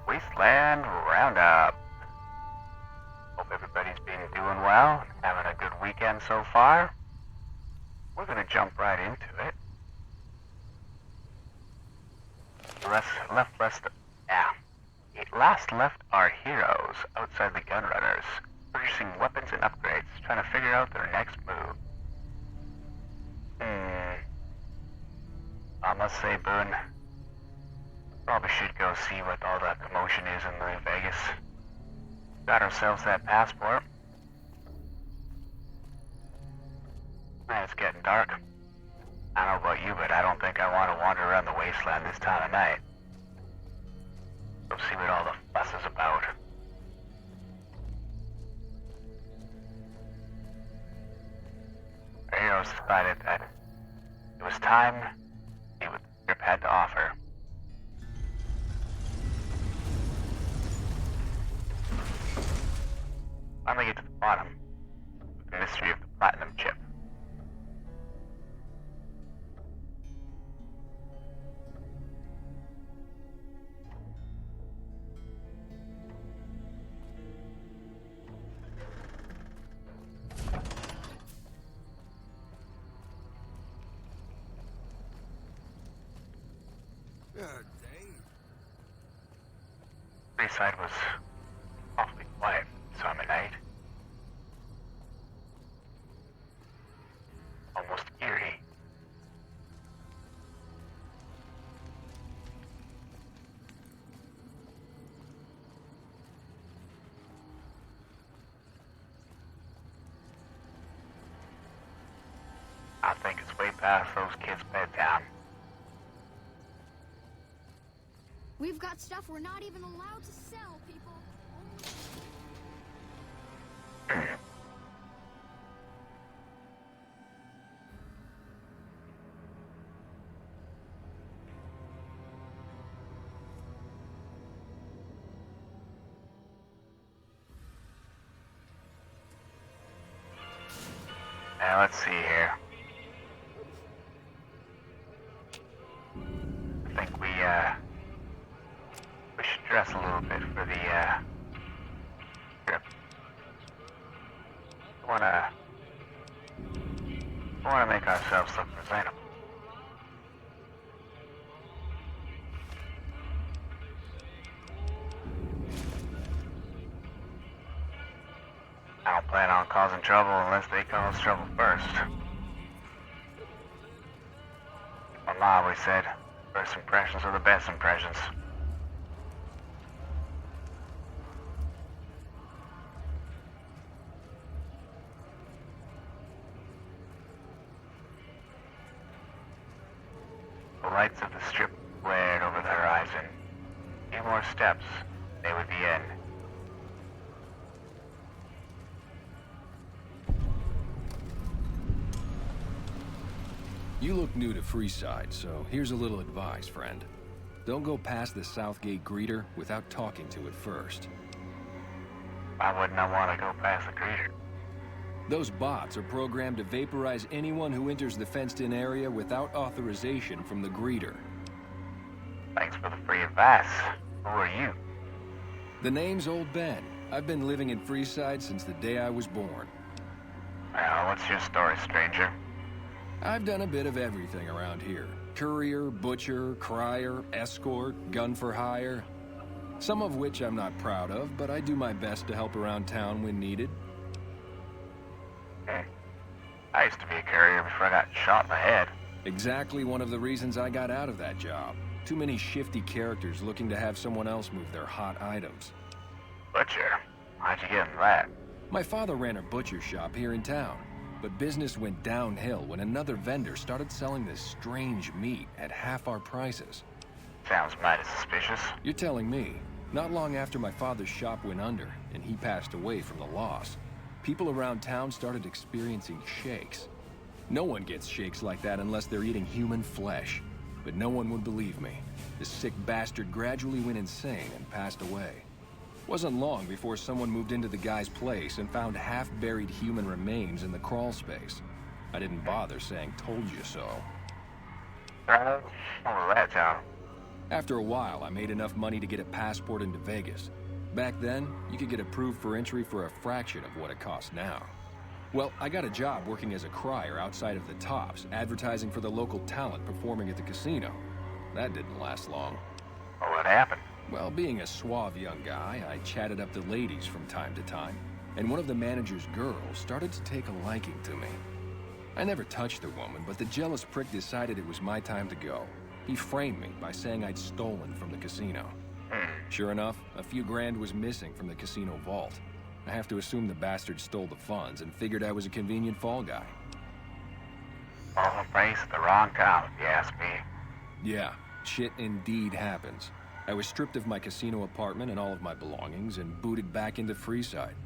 Wasteland Roundup. Hope everybody's been doing well, having a good weekend so far. We're gonna jump right into it. Last left our heroes outside the Gunrunners, purchasing weapons and upgrades, trying to figure out their next move. I must say, Boone, probably should go see what all that commotion is in New Vegas. Got ourselves that passport. Man, it's getting dark. I don't know about you, but I don't think I want to wander around the wasteland this time of night. Go see what all the fuss is about. Our heroes decided that it was time to see what the trip had to offer. Finally get to the bottom of the mystery of the platinum chip. Freeside was awfully quiet this summer night. Almost eerie. I think it's way past those kids' bedtime. We've got stuff we're not even allowed to sell, people. Now let's see here. I think we should dress a little bit for the trip. Wanna make ourselves look presentable. I don't plan on causing trouble unless they cause trouble first. My mom always said, first impressions are the best impressions. The lights of the strip flared over the horizon. A few more steps, they would be in. You look new to Freeside, so here's a little advice, friend. Don't go past the Southgate greeter without talking to it first. Why wouldn't I want to go past the greeter? Those bots are programmed to vaporize anyone who enters the fenced-in area without authorization from the greeter. Thanks for the free advice. Who are you? The name's Old Ben. I've been living in Freeside since the day I was born. Well, what's your story, stranger? I've done a bit of everything around here. Courier, butcher, crier, escort, gun for hire. Some of which I'm not proud of, but I do my best to help around town when needed. I used to be a courier before I got shot in the head. Exactly one of the reasons I got out of that job. Too many shifty characters looking to have someone else move their hot items. Butcher? How'd you get in that? My father ran a butcher shop here in town, but business went downhill when another vendor started selling this strange meat at half our prices. Sounds mighty suspicious. You're telling me. Not long after my father's shop went under, and he passed away from the loss, people around town started experiencing shakes. No one gets shakes like that unless they're eating human flesh. But no one would believe me. This sick bastard gradually went insane and passed away. Wasn't long before someone moved into the guy's place and found half-buried human remains in the crawl space. I didn't bother saying "told you so." What was that, John? After a while, I made enough money to get a passport into Vegas. Back then, you could get approved for entry for a fraction of what it costs now. Well, I got a job working as a crier outside of the Tops, advertising for the local talent performing at the casino. That didn't last long. Well, what happened? Well, being a suave young guy, I chatted up the ladies from time to time, and one of the manager's girls started to take a liking to me. I never touched the woman, but the jealous prick decided it was my time to go. He framed me by saying I'd stolen from the casino. Sure enough, a few grand was missing from the casino vault. I have to assume the bastard stole the funds and figured I was a convenient fall guy. Wrong place at the wrong time, if you ask me. Yeah, shit indeed happens. I was stripped of my casino apartment and all of my belongings and booted back into Freeside.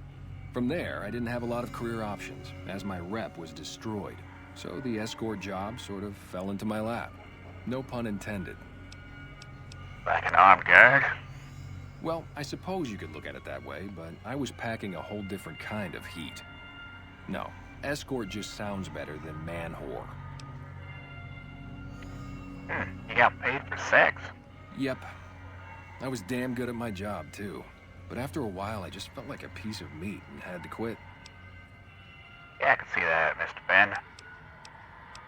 From there, I didn't have a lot of career options, as my rep was destroyed. So the escort job sort of fell into my lap. No pun intended. Like an armed guard? Well, I suppose you could look at it that way, but I was packing a whole different kind of heat. No, escort just sounds better than man-whore. You got paid for sex? Yep. I was damn good at my job, too. But after a while, I just felt like a piece of meat and had to quit. Yeah, I can see that, Mr. Ben.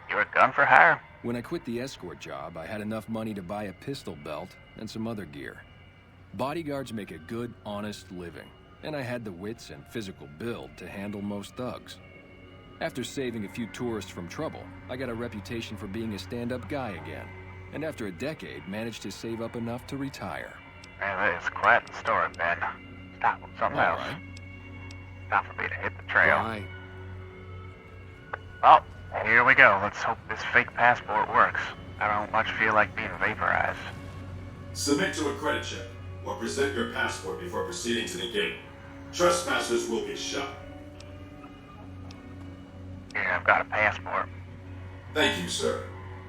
You were a gun for hire? When I quit the escort job, I had enough money to buy a pistol belt and some other gear. Bodyguards make a good, honest living, and I had the wits and physical build to handle most thugs. After saving a few tourists from trouble, I got a reputation for being a stand-up guy again, and after a decade, managed to save up enough to retire. Man, that is quite the story, Ben. Stop with something else. All right. Time for me to hit the trail. Bye. Well, here we go. Let's hope this fake passport works. I don't much feel like being vaporized. Submit to a credit check, or present your passport before proceeding to the gate. Trespassers will be shot. Here, I've got a passport. Thank you, sir.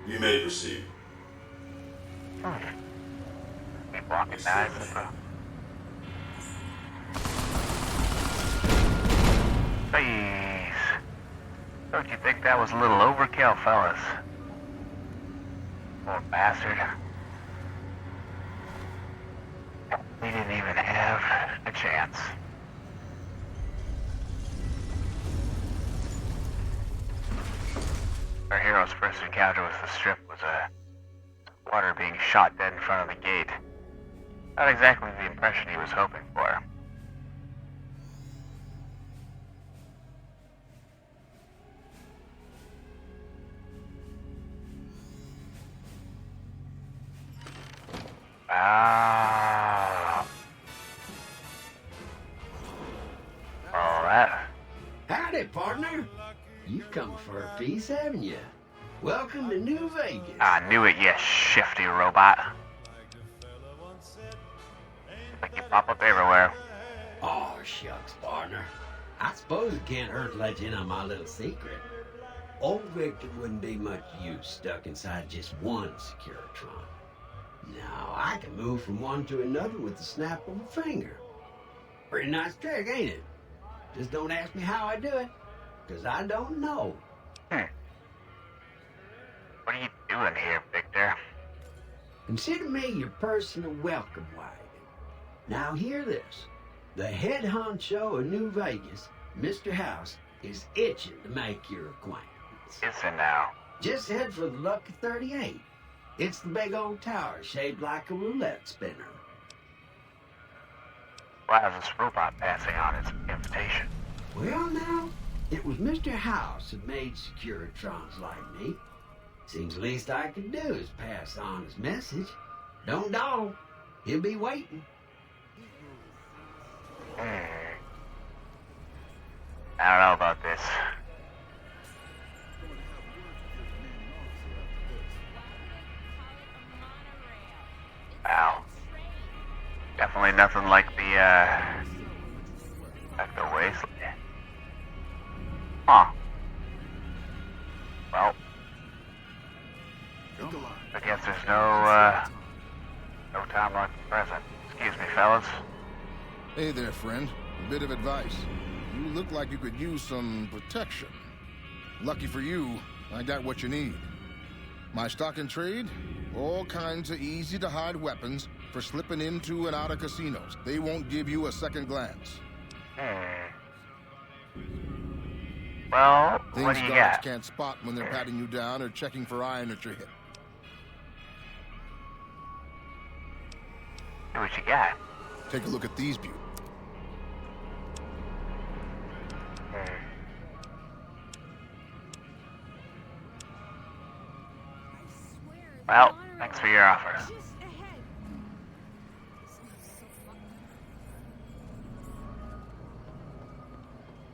You may proceed. Keep walking nice as a... Please. Don't you think that was a little overkill, fellas? Poor bastard. We didn't even have a chance. Our hero's first encounter with the strip was water being shot dead in front of the gate. Not exactly the impression he was hoping for. All that. Howdy, partner. You've come for a piece, haven't you? Welcome to New Vegas. I knew it, you shifty robot. Like you pop up everywhere. Oh, shucks, partner. I suppose it can't hurt to let you in on my little secret. Old Victor wouldn't be much use stuck inside just one Securitron. Now, I can move from one to another with the snap of a finger. Pretty nice trick, ain't it? Just don't ask me how I do it, because I don't know. What are you doing here, Victor? Consider me your personal welcome wagon. Now hear this. The head honcho of New Vegas, Mr. House, is itching to make your acquaintance. Listen now. Just head for the Lucky 38. It's the big old tower shaped like a roulette spinner. Why is this robot passing on its invitation? Well now, it was Mr. House that made Securitrons like me. Seems the least I could do is pass on his message. Don't dawdle. He'll be waiting. I don't know about this. Wow. Definitely nothing like the Wasteland. Huh. Well, I guess there's no time like the present. Excuse me, fellas. Hey there, friend. A bit of advice. You look like you could use some protection. Lucky for you, I got what you need. My stock in trade? All kinds of easy-to-hide weapons for slipping into and out of casinos. They won't give you a second glance. Well, Things what do you guards got? can't spot when they're patting you down or checking for iron at your hip. Do what you got. Take a look at these beauties. Well, thanks for your offer. Just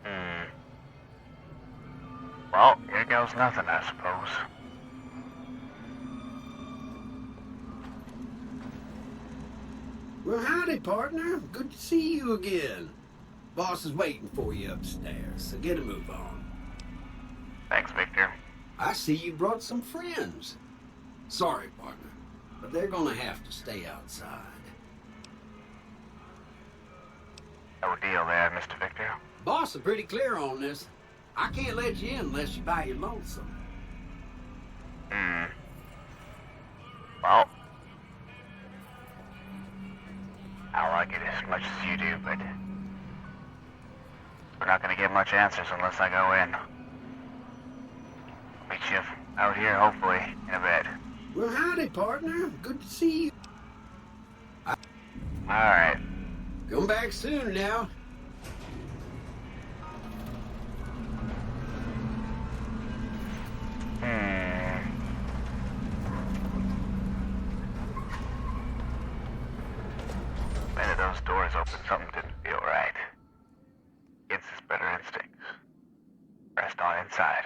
ahead. Well, here goes nothing, I suppose. Well, howdy, partner. Good to see you again. Boss is waiting for you upstairs, so get a move on. Thanks, Victor. I see you brought some friends. Sorry, partner, but they're gonna have to stay outside. No deal there, Mr. Victor. Boss is pretty clear on this. I can't let you in unless you buy your lonesome. Well, I don't like it as much as you do, but we're not gonna get much answers unless I go in. Meet you out here, hopefully, in a bit. Well, howdy, partner. Good to see you. Alright. Come back soon now. Minute those doors open, something didn't feel right. Against his better instincts. Pressed on inside.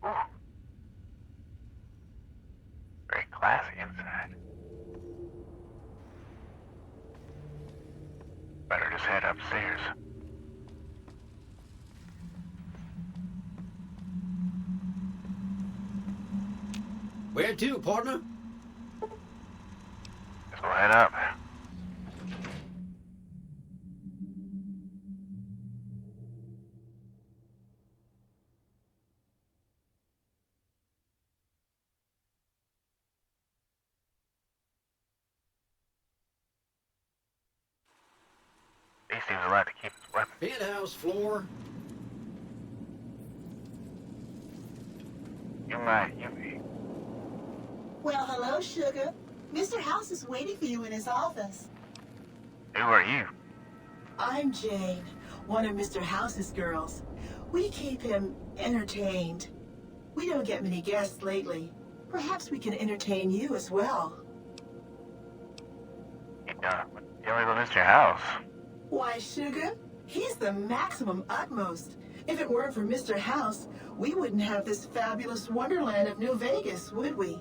Ooh. Very classy inside. Better just head upstairs. Where to, partner? Just go head up. He seems allowed to keep his weapon. Penthouse floor. You might, you be. Well, hello, Sugar. Mr. House is waiting for you in his office. Who are you? I'm Jane, one of Mr. House's girls. We keep him entertained. We don't get many guests lately. Perhaps we can entertain you as well. You only live Mr. House. Why, Sugar? He's the maximum utmost. If it weren't for Mr. House, we wouldn't have this fabulous wonderland of New Vegas, would we?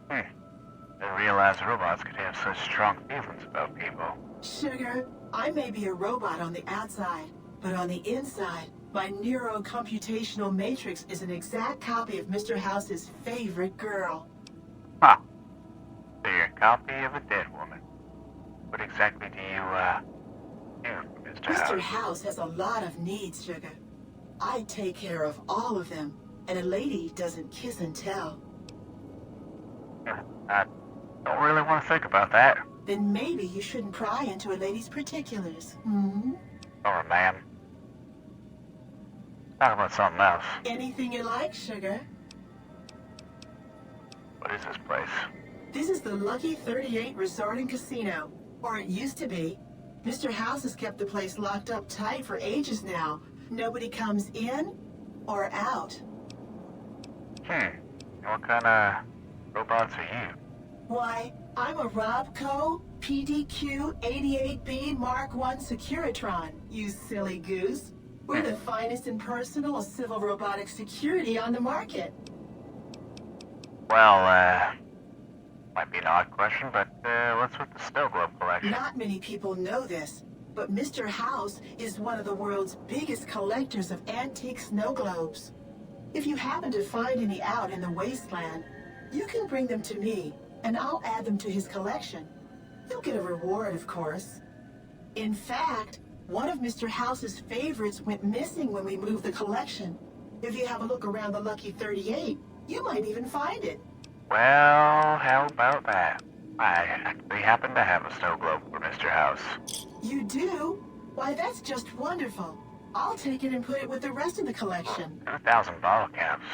Didn't realize robots could have such strong feelings about people. Sugar, I may be a robot on the outside, but on the inside, my neurocomputational matrix is an exact copy of Mr. House's favorite girl. Huh. So you're a copy of a dead woman. What exactly do you, do for Mr. House? Mr. House has a lot of needs, Sugar. I take care of all of them, and a lady doesn't kiss and tell. I don't really want to think about that. Then maybe you shouldn't pry into a lady's particulars, hmm? Or a man. Talk about something else. Anything you like, Sugar. What is this place? This is the Lucky 38 Resort and Casino, or it used to be. Mr. House has kept the place locked up tight for ages now. Nobody comes in or out. And what kind of robots are you? Why, I'm a Robco PDQ 88B Mark I Securitron, you silly goose. We're the finest in personal civil robotic security on the market. Well, might be an odd question, but what's with the snow globe collection? Not many people know this, but Mr. House is one of the world's biggest collectors of antique snow globes. If you happen to find any out in the Wasteland, you can bring them to me, and I'll add them to his collection. You'll get a reward, of course. In fact, One of Mr. House's favorites went missing when we moved the collection. If you have a look around the Lucky 38, you might even find it. Well, how about that? I actually happen to have a snow globe for Mr. House. You do? Why, that's just wonderful. I'll take it and put it with the rest of the collection. 2,000 bottle caps.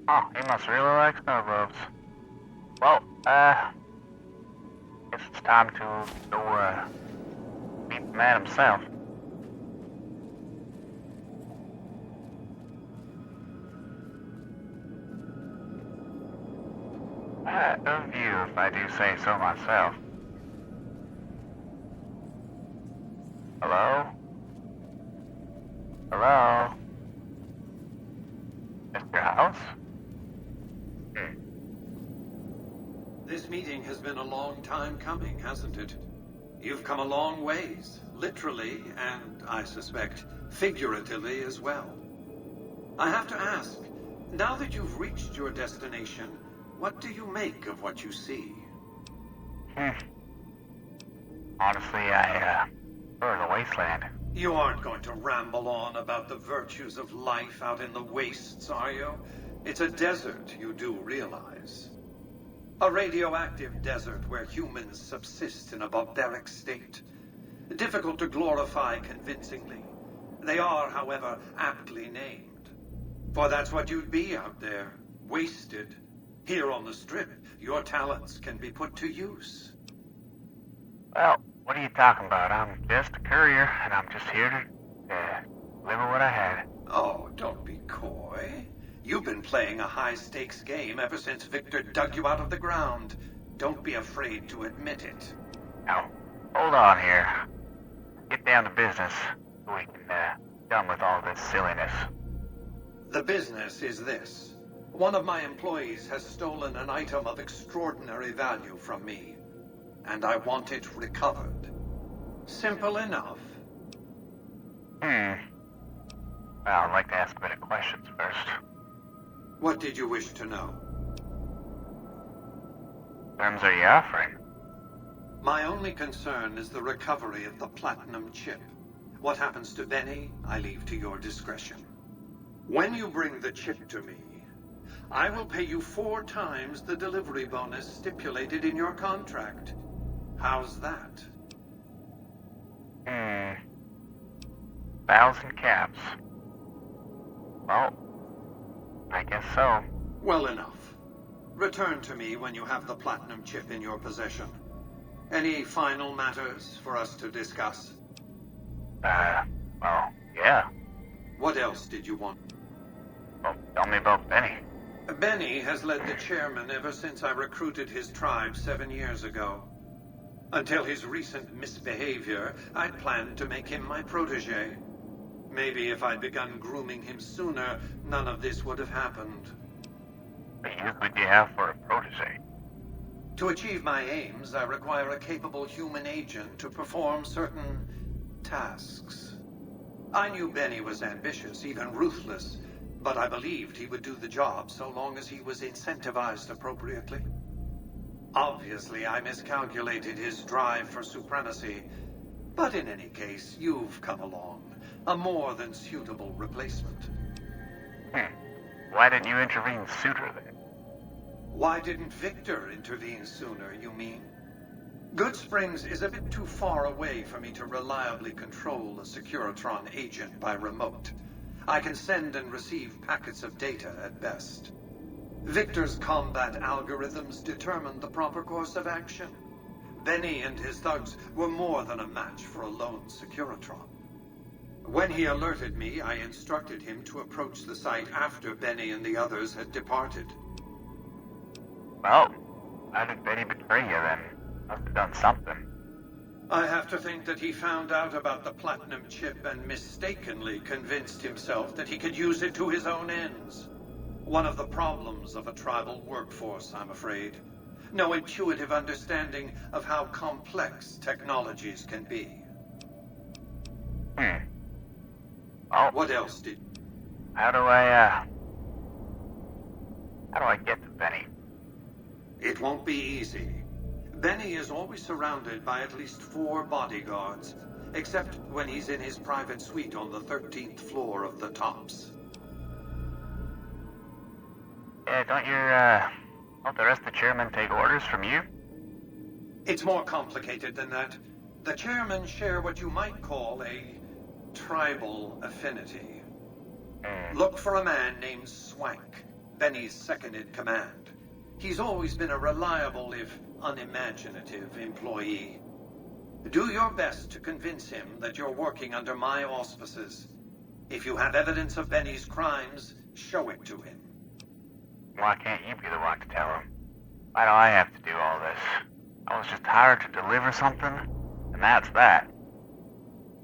Oh, he must really like snow globes. Well, guess it's time to go, meet the man himself. A view, if I do say so myself. Hello? Hello? Mr. House? This meeting has been a long time coming, hasn't it? You've come a long ways, literally, and I suspect figuratively as well. I have to ask, now that you've reached your destination, what do you make of what you see? Honestly, I prefer the Wasteland. You aren't going to ramble on about the virtues of life out in the wastes, are you? It's a desert, you do realize. A radioactive desert where humans subsist in a barbaric state. Difficult to glorify convincingly. They are, however, aptly named. For that's what you'd be out there, wasted. Here on the Strip, your talents can be put to use. Well, what are you talking about? I'm just a courier, and I'm just here to deliver what I had. Oh, don't be coy. You've been playing a high-stakes game ever since Victor dug you out of the ground. Don't be afraid to admit it. Now, hold on here. Get down to business so we can, done with all this silliness. The business is this. One of my employees has stolen an item of extraordinary value from me, and I want it recovered. Simple enough. Well, I'd like to ask a bit of questions first. What did you wish to know? Terms are you offering? My only concern is the recovery of the platinum chip. What happens to Benny, I leave to your discretion. When you bring the chip to me, I will pay you 4 times the delivery bonus stipulated in your contract. How's that? 1,000 caps. Well, I guess so. Well enough. Return to me when you have the platinum chip in your possession. Any final matters for us to discuss? Well, yeah. What else did you want? Well, tell me about Benny. Benny has led the chairman ever since I recruited his tribe 7 years ago. Until his recent misbehavior, I'd planned to make him my protege. Maybe if I'd begun grooming him sooner, none of this would have happened. What use would you have for a protege? To achieve my aims, I require a capable human agent to perform certain tasks. I knew Benny was ambitious, even ruthless, but I believed he would do the job so long as he was incentivized appropriately. Obviously, I miscalculated his drive for supremacy, but in any case, you've come along. A more than suitable replacement. Why didn't you intervene sooner then? Why didn't Victor intervene sooner, you mean? Good Springs is a bit too far away for me to reliably control a Securitron agent by remote. I can send and receive packets of data at best. Victor's combat algorithms determined the proper course of action. Benny and his thugs were more than a match for a lone Securitron. When he alerted me, I instructed him to approach the site after Benny and the others had departed. Well, how did Benny betray you then? Must have done something. I have to think that he found out about the platinum chip and mistakenly convinced himself that he could use it to his own ends. One of the problems of a tribal workforce, I'm afraid. No intuitive understanding of how complex technologies can be. Oh, What else did... how do I get to Benny? It won't be easy. Benny is always surrounded by at least 4 bodyguards. except when he's in his private suite on the 13th floor of the Tops. Yeah, don't the rest of the chairmen take orders from you? It's more complicated than that. The chairmen share what you might call a tribal affinity. Look for a man named Swank, Benny's second-in-command. He's always been a reliable, if unimaginative, employee. Do your best to convince him that you're working under my auspices. If you have evidence of Benny's crimes, show it to him. Why can't you be the one to tell him? Why do I have to do all this? I was just hired to deliver something, and that's that.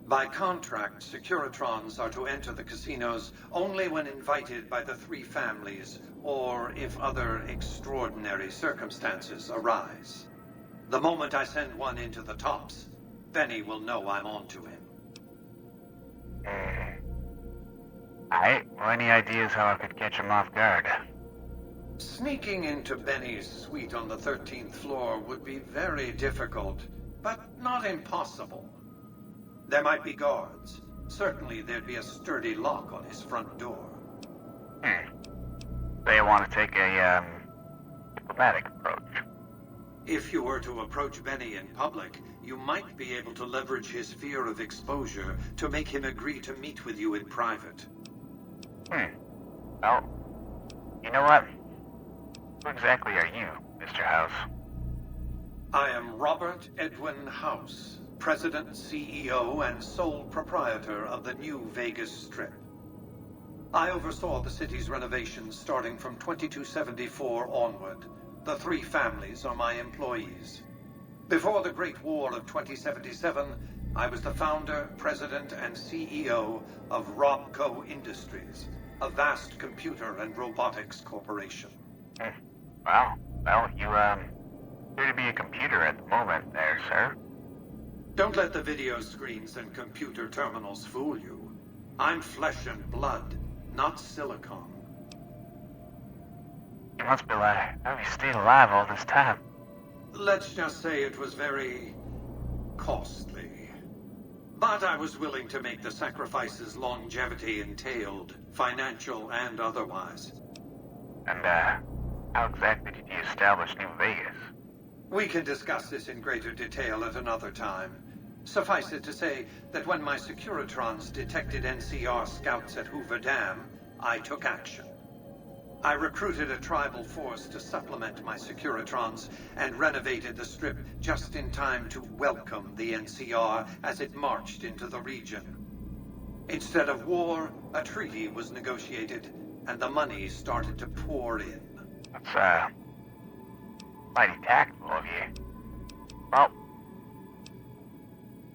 By contract, Securitrons are to enter the casinos only when invited by the three families, or if other extraordinary circumstances arise. The moment I send one into the Tops, Benny will know I'm on to him. Alright, well, any ideas how I could catch him off guard? Sneaking into Benny's suite on the 13th floor would be very difficult, but not impossible. There might be guards. Certainly there'd be a sturdy lock on his front door. They want to take a, diplomatic approach. If you were to approach Benny in public, you might be able to leverage his fear of exposure to make him agree to meet with you in private. Well, you know what? Who exactly are you, Mr. House? I am Robert Edwin House, President, CEO, and sole proprietor of the new Vegas Strip. I oversaw the city's renovations starting from 2274 onward. The three families are my employees. Before the Great War of 2077, I was the founder, president, and CEO of Robco Industries, a vast computer and robotics corporation. Well, you, appear to be a computer at the moment there, sir. Don't let the video screens and computer terminals fool you. I'm flesh and blood, not silicon. You must be like, how have you stayed alive all this time? Let's just say it was very costly. But I was willing to make the sacrifices longevity entailed, financial and otherwise. And, how exactly did you establish New Vegas? We can discuss this in greater detail at another time. Suffice it to say that when my Securitrons detected NCR scouts at Hoover Dam, I took action. I recruited a tribal force to supplement my Securitrons and renovated the Strip just in time to welcome the NCR as it marched into the region. Instead of war, a treaty was negotiated, and the money started to pour in. That's, mighty tactful of you. Well,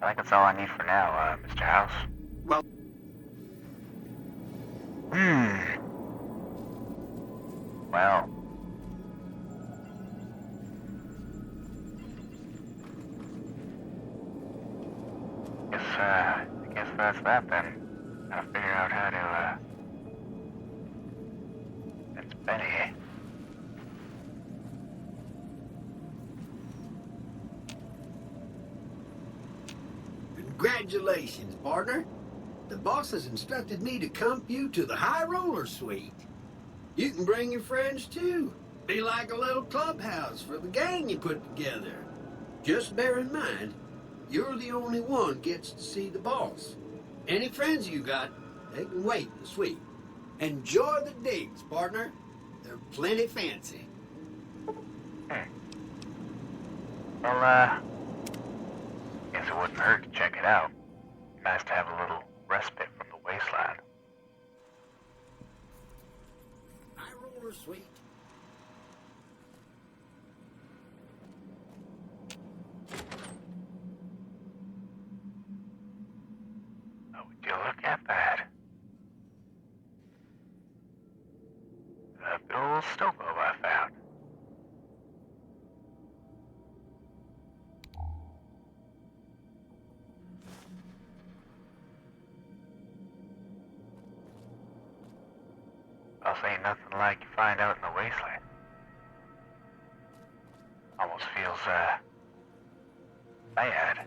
I think that's all I need for now, Mr. House. Well... Well... I guess that's that then. Gotta figure out how to, It's Benny. Congratulations, partner. The boss has instructed me to comp you to the High Roller Suite. You can bring your friends, too. Be like a little clubhouse for the gang you put together. Just bear in mind, you're the only one gets to see the boss. Any friends you got, they can wait in the suite. Enjoy the digs, partner. They're plenty fancy. Well, guess it wouldn't hurt to check it out. Nice to have a little respite from the wasteland. High Roller Suite. Oh, would you look at that? A big old stove I found. I'll say nothing like you find out in the wasteland. Almost feels, bad.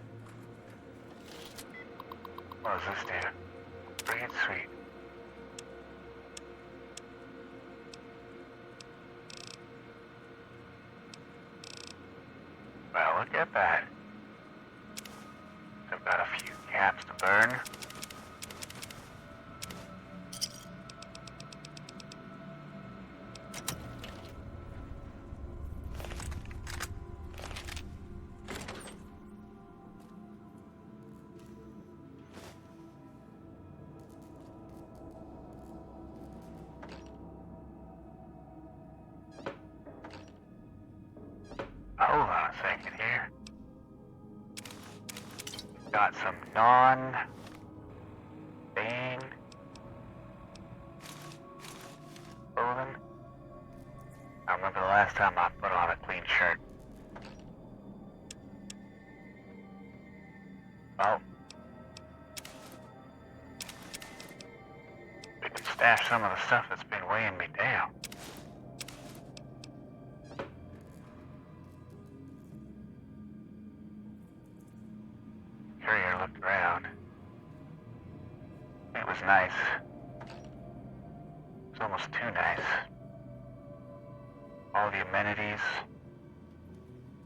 forget that. I've got a few caps to burn. Hold on a second here. Got some non-stain clothing. I remember the last time I put on a clean shirt. Well, we can stash some of the stuff that's been weighing me down. Courier looked around. It was nice. It was almost too nice. All the amenities.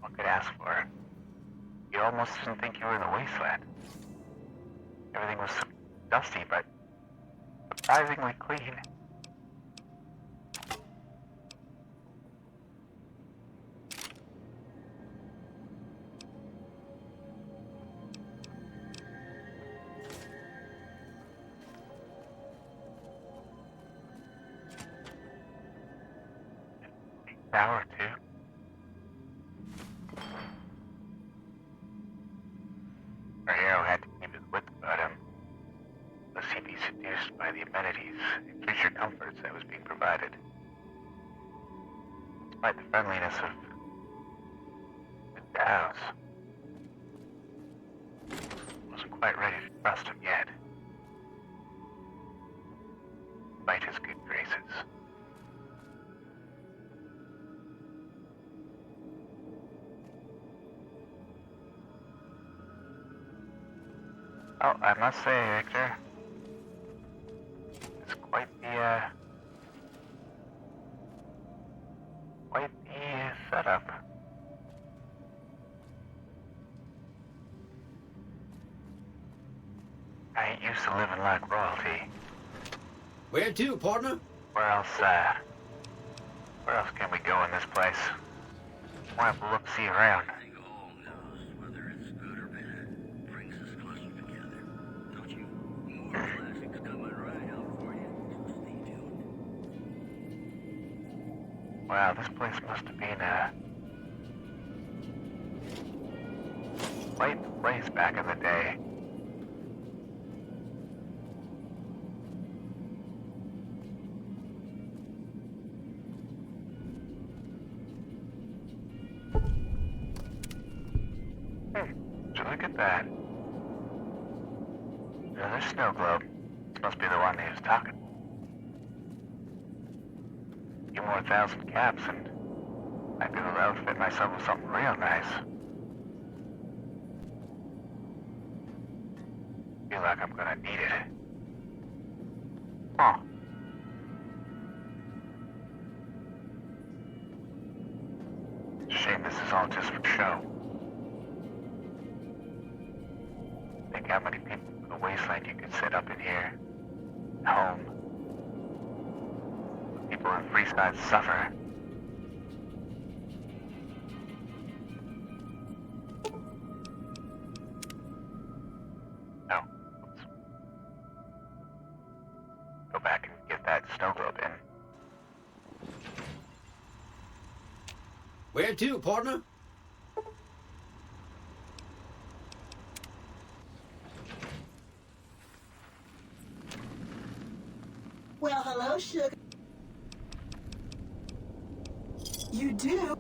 One could ask for. You almost didn't think you were in the wasteland. Everything was dusty, but surprisingly clean. Hour or two. Our hero had to keep his wits about him, lest he be seduced by the amenities and creature comforts that was being provided. Despite the friendliness of the house, wasn't quite ready to trust him yet, despite his good graces. Oh, I must say, Victor, it's quite the setup. I ain't used to living like royalty. Where to, partner? Where else can we go in this place? We'll have a look-see around. Wow, this place must have been quite the place back in the day. Would you look at that? Another snow globe. This must be the one he was talking. Few more 1,000 caps and I'd be able to outfit myself with something real nice. Feel like I'm gonna need it. Huh. Shame this is all just for show. Think how many people in the wasteland you could set up in here. Home. People in Freeside suffer. No. Oops. Go back and get that snow globe in. Where to, partner? Well, hello, sugar. You do?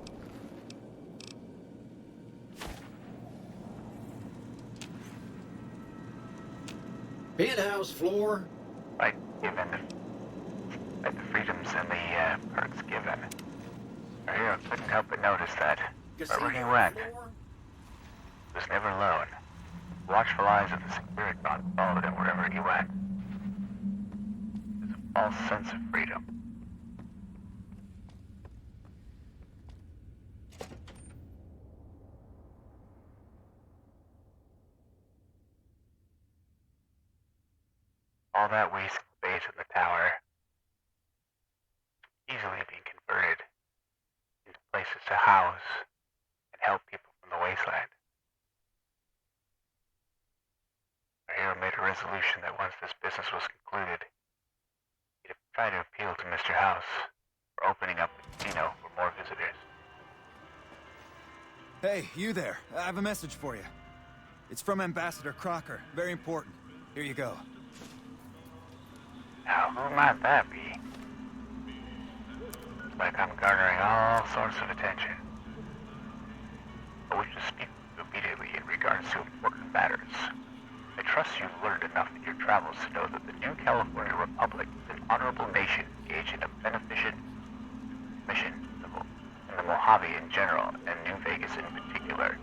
Penthouse floor. Like the freedoms and the perks given. Our hero couldn't help but notice that wherever he went, he was never alone. Watchful eyes of the Securitron followed him wherever he went. There's a false sense of freedom. All that waste space in the tower easily being converted into places to house and help people from the wasteland. Our hero made a resolution that once this business was concluded, he'd try to appeal to Mr. House for opening up the casino for more visitors. Hey, you there. I have a message for you. It's from Ambassador Crocker. Very important. Here you go. Now, who might that be? It's like I'm garnering all sorts of attention. I wish to speak with you immediately in regards to important matters. I trust you've learned enough in your travels to know that the New California Republic is an honorable nation engaged in a beneficent mission in the Mojave in general, and New Vegas in particular.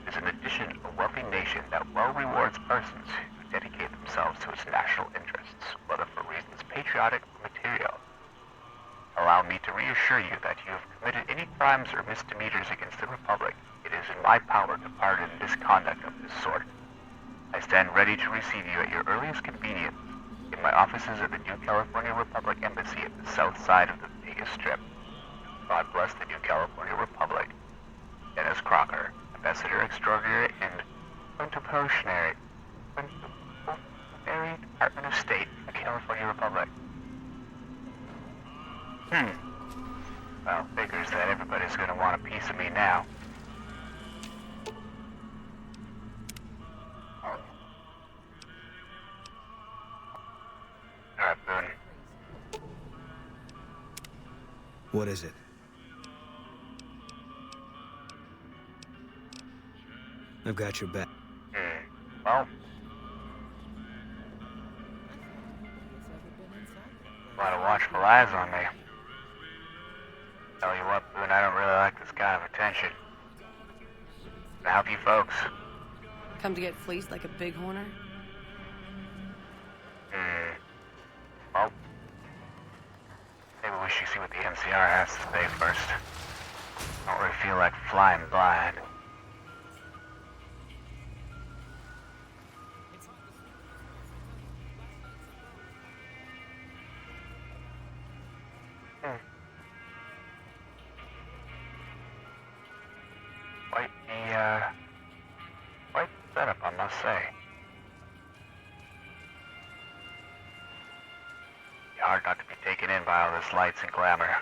It is in addition a wealthy nation that well rewards persons who dedicate themselves to its national interests, whether for reasons patriotic or material. Allow me to reassure you that you have committed any crimes or misdemeanors against the Republic. It is in my power to pardon misconduct of this sort. I stand ready to receive you at your earliest convenience in my offices at the New California Republic Embassy at the south side of the Vegas Strip. God bless the New California Republic. Dennis Crocker, Ambassador Extraordinary and Plenipotentiary Department of State, the California Republic. Well, figures that everybody's gonna want a piece of me now. Alright, Boone. What is it? I've got your back. Well, a lot of watchful eyes on me. Tell you what, Boone, I don't really like this kind of attention. Can I help you folks? Come to get fleeced like a bighorner? Well, maybe we should see what the NCR has to say first. I don't really feel like flying blind. Quite the setup, I must say. Be hard not to be taken in by all this lights and glamour.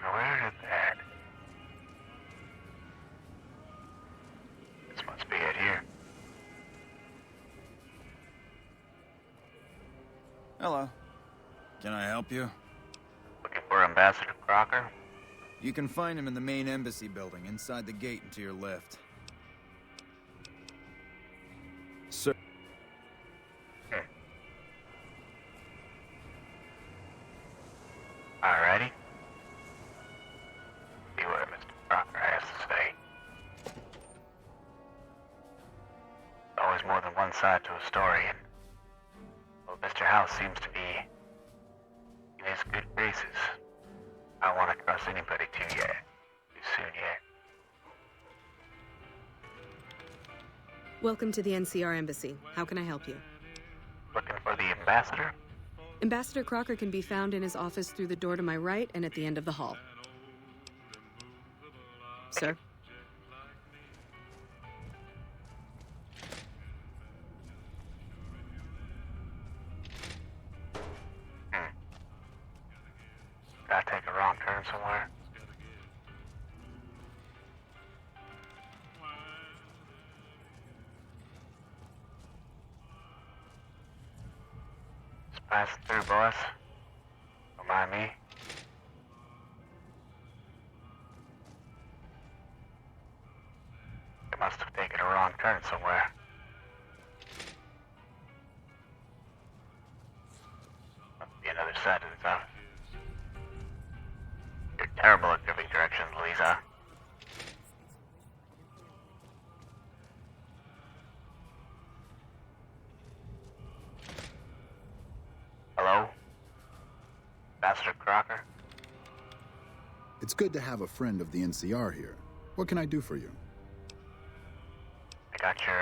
Where did that? This must be it here. Hello. Can I help you? Looking for Ambassador Crocker? You can find him in the main embassy building, inside the gate and to your left. Sir. Alrighty. See what Mr. Crocker has to say. There's always more than one side to a story, and well, Mr. House seems to be in his good graces. I don't want to trust anybody too soon yet. Welcome to the NCR Embassy. How can I help you? Looking for the ambassador? Ambassador Crocker can be found in his office through the door to my right and at the end of the hall. Sir? Did I take a wrong turn somewhere? Just pass through, boss. Don't mind me. I must have taken a wrong turn somewhere. Must be another side to this office. You're terrible at giving directions, Lisa. Hello? Ambassador Crocker? good to have a friend of the NCR here. What can I do for you? I got your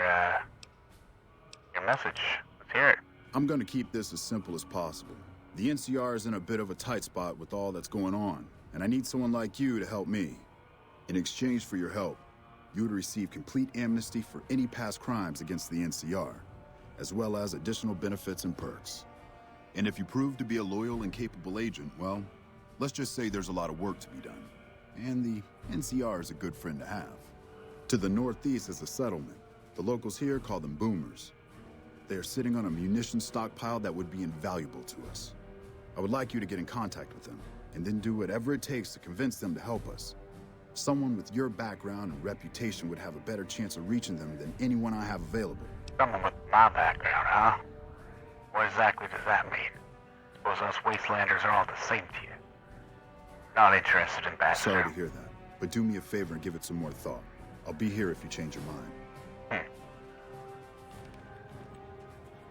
message. Let's hear it. I'm gonna keep this as simple as possible. The NCR is in a bit of a tight spot with all that's going on, and I need someone like you to help me. In exchange for your help, you would receive complete amnesty for any past crimes against the NCR, as well as additional benefits and perks. And if you prove to be a loyal and capable agent, well, let's just say there's a lot of work to be done. And the NCR is a good friend to have. To the northeast is a settlement. The locals here call them boomers. They are sitting on a munitions stockpile that would be invaluable to us. I would like you to get in contact with them, and then do whatever it takes to convince them to help us. Someone with your background and reputation would have a better chance of reaching them than anyone I have available. Someone with my background, huh? What exactly does that mean? Suppose us Wastelanders are all the same to you. Not interested, Ambassador. Sorry to hear that, but do me a favor and give it some more thought. I'll be here if you change your mind.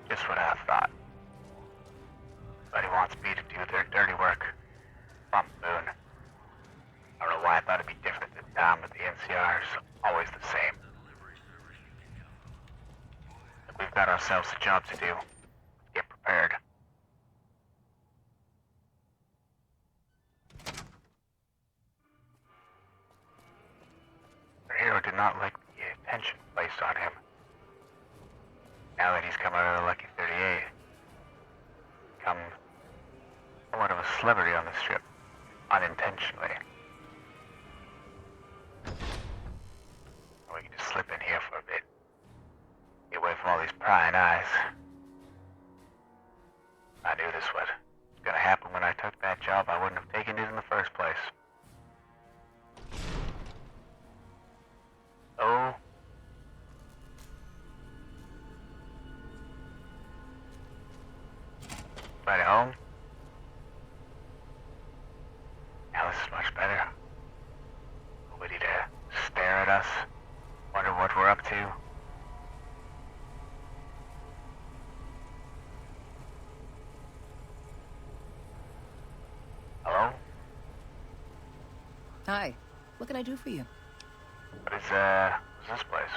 Just what I thought. But he wants me to do their dirty work. I'm Boone. I don't know why I thought it'd be different this time, but the NCR's always the same. Look, we've got ourselves a job to do. Let's get prepared. Our hero did not like the attention placed on him. Now that he's come out of the Lucky 38, become somewhat of a celebrity on the strip, unintentionally. We can just slip in here for a bit. Get away from all these prying eyes. I knew this was gonna happen when I took that job. I wouldn't have taken it in the first place. Oh. Right at home? Now this is much better. Nobody to stare at us, wonder what we're up to. Hello? Hi. What can I do for you? What is this place?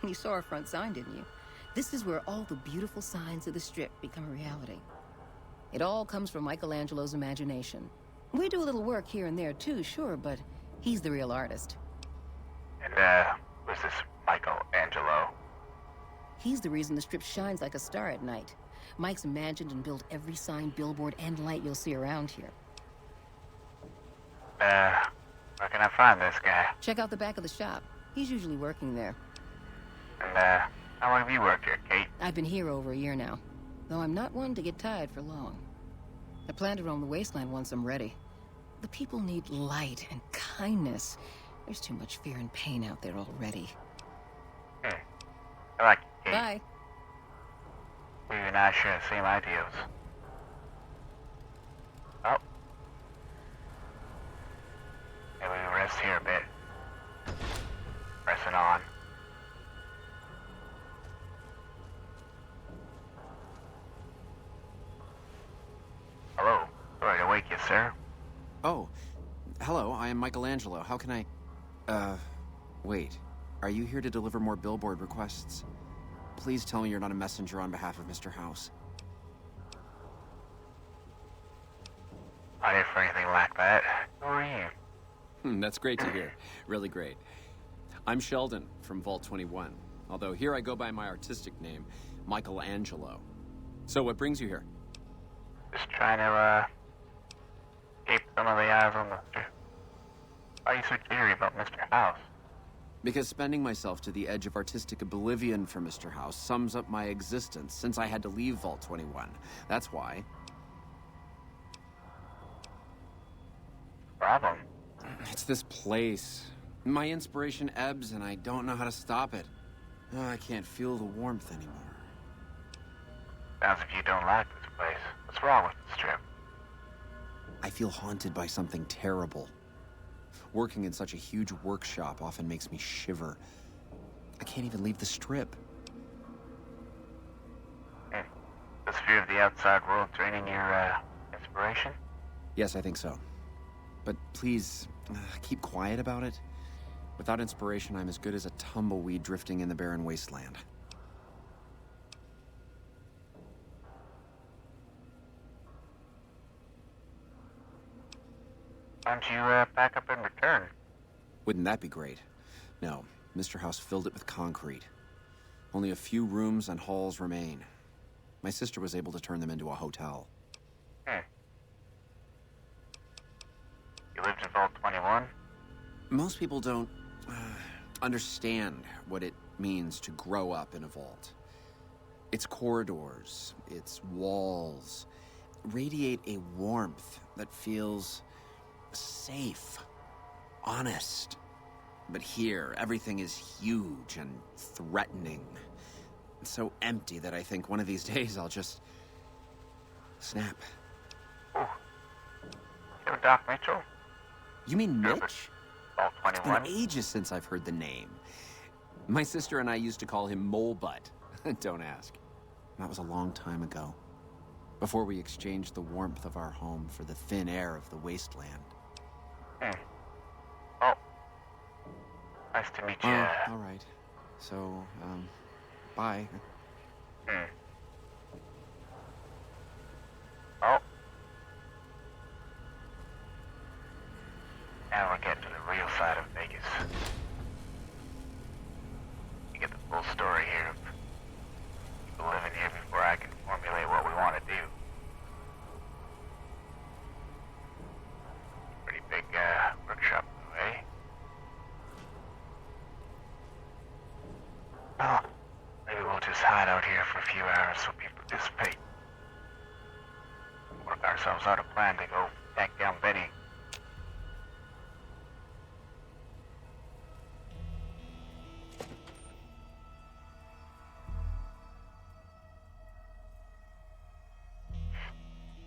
You saw our front sign, didn't you? This is where all the beautiful signs of the strip become a reality. It all comes from Michelangelo's imagination. We do a little work here and there too, sure, but he's the real artist. And, who's this Michelangelo? He's the reason the strip shines like a star at night. Mike's imagined and built every sign, billboard, and light you'll see around here. Where can I find this guy? Check out the back of the shop. He's usually working there. And, how long have you worked here, Kate? I've been here over a year now, though I'm not one to get tired for long. I plan to roam the wasteland once I'm ready. The people need light and kindness. There's too much fear and pain out there already. I like you, Kate. Bye. We and I share the same ideals. Oh. Maybe we rest here a bit. Pressing on. Hello. Sorry to wake you, sir. Oh. Hello, I am Michelangelo. How can I... Wait. Are you here to deliver more billboard requests? Please tell me you're not a messenger on behalf of Mr. House. Not here for anything like that. Who are you? That's great to hear. Really great. I'm Sheldon from Vault 21. Although here I go by my artistic name, Michelangelo. So what brings you here? Just trying to, escape some of the eyes on the strip. Why are you so cheery about Mr. House? Because spending myself to the edge of artistic oblivion for Mr. House sums up my existence since I had to leave Vault 21. That's why. Problem? It's this place. My inspiration ebbs and I don't know how to stop it. Oh, I can't feel the warmth anymore. Sounds like you don't like this place. What's wrong with the strip? I feel haunted by something terrible. Working in such a huge workshop often makes me shiver. I can't even leave the strip. This fear of the outside world draining your, inspiration? Yes, I think so. But please, keep quiet about it. Without inspiration, I'm as good as a tumbleweed drifting in the barren wasteland. Why don't you pack up and return? Wouldn't that be great? No, Mr. House filled it with concrete. Only a few rooms and halls remain. My sister was able to turn them into a hotel. You lived in Vault 21? Most people don't understand what it means to grow up in a vault. Its corridors, its walls, radiate a warmth that feels safe, honest. But here, everything is huge and threatening. It's so empty that I think one of these days I'll just snap. Ooh. You know Doc Mitchell? You mean Mitch? Vault It's 21? been ages since I've heard the name. My sister and I used to call him Mole Butt. Don't ask. That was a long time ago. Before we exchanged the warmth of our home for the thin air of the wasteland. Oh. Nice to meet you. All right. So, bye. Oh. Now we're getting to the real side of Vegas. You get the full story here of people living here before I can formulate what we want to do. Pretty big, workshop, though, eh? Well, maybe we'll just hide out here for a few hours so people dissipate. Work ourselves out a plan to go track down Betty.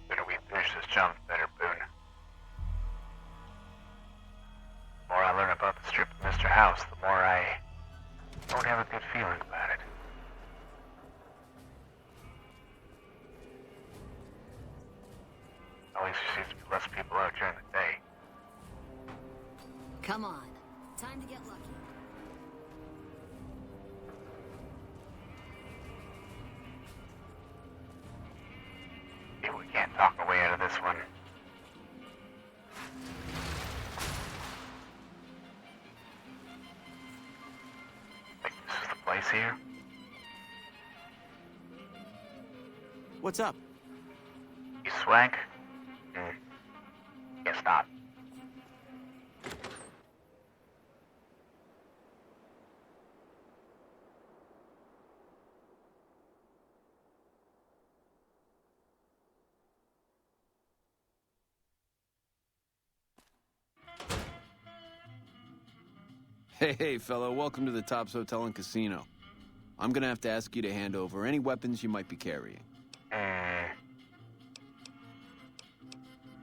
Better we finish this jump better, Boone. The more I learn about the strip of Mr. House, the more I don't have a good feeling about it. At least there seems to be less people out during the day. Come on. Time to get lucky. See, we can't talk our way out of this one. Think this is the place here? What's up? You swank? Guess not. Hey, fellow, welcome to the Tops Hotel and Casino. I'm gonna have to ask you to hand over any weapons you might be carrying.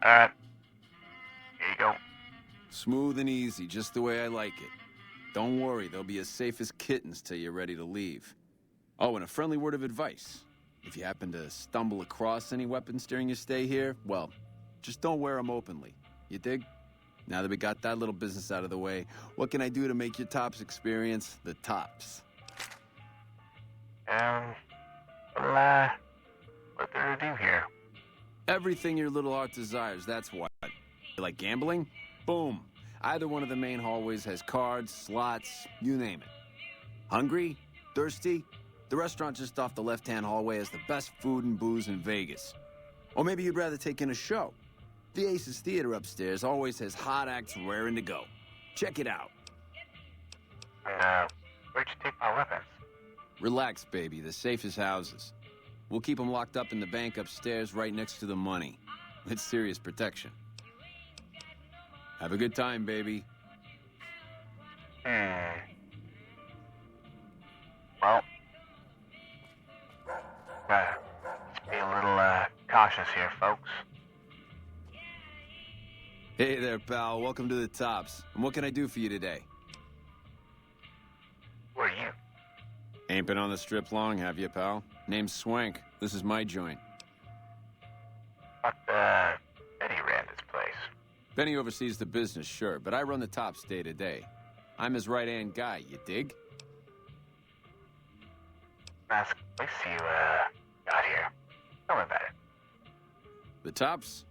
Alright. Here you go. Smooth and easy, just the way I like it. Don't worry, they'll be as safe as kittens till you're ready to leave. Oh, and a friendly word of advice. If you happen to stumble across any weapons during your stay here, well, just don't wear them openly. You dig? Now that we got that little business out of the way, what can I do to make your Tops experience the tops? Well, what there to do here? Everything your little heart desires, that's what. You like gambling? Boom. Either one of the main hallways has cards, slots, you name it. Hungry? Thirsty? The restaurant just off the left-hand hallway has the best food and booze in Vegas. Or maybe you'd rather take in a show. The Aces Theater upstairs always has hot acts raring to go. Check it out. Where'd you take my weapons? Relax, baby. The safe is houses. We'll keep them locked up in the bank upstairs right next to the money. It's serious protection. Have a good time, baby. Well, let's be a little, cautious here, folks. Hey there, pal. Welcome to the Tops. And what can I do for you today? Who are you? Ain't been on the strip long, have you, pal? Name's Swank. This is my joint. But, Eddie ran this place. Benny oversees the business, sure, but I run the tops day to day. I'm his right-hand guy, you dig? Nice place you, got here. Tell me about it. The tops?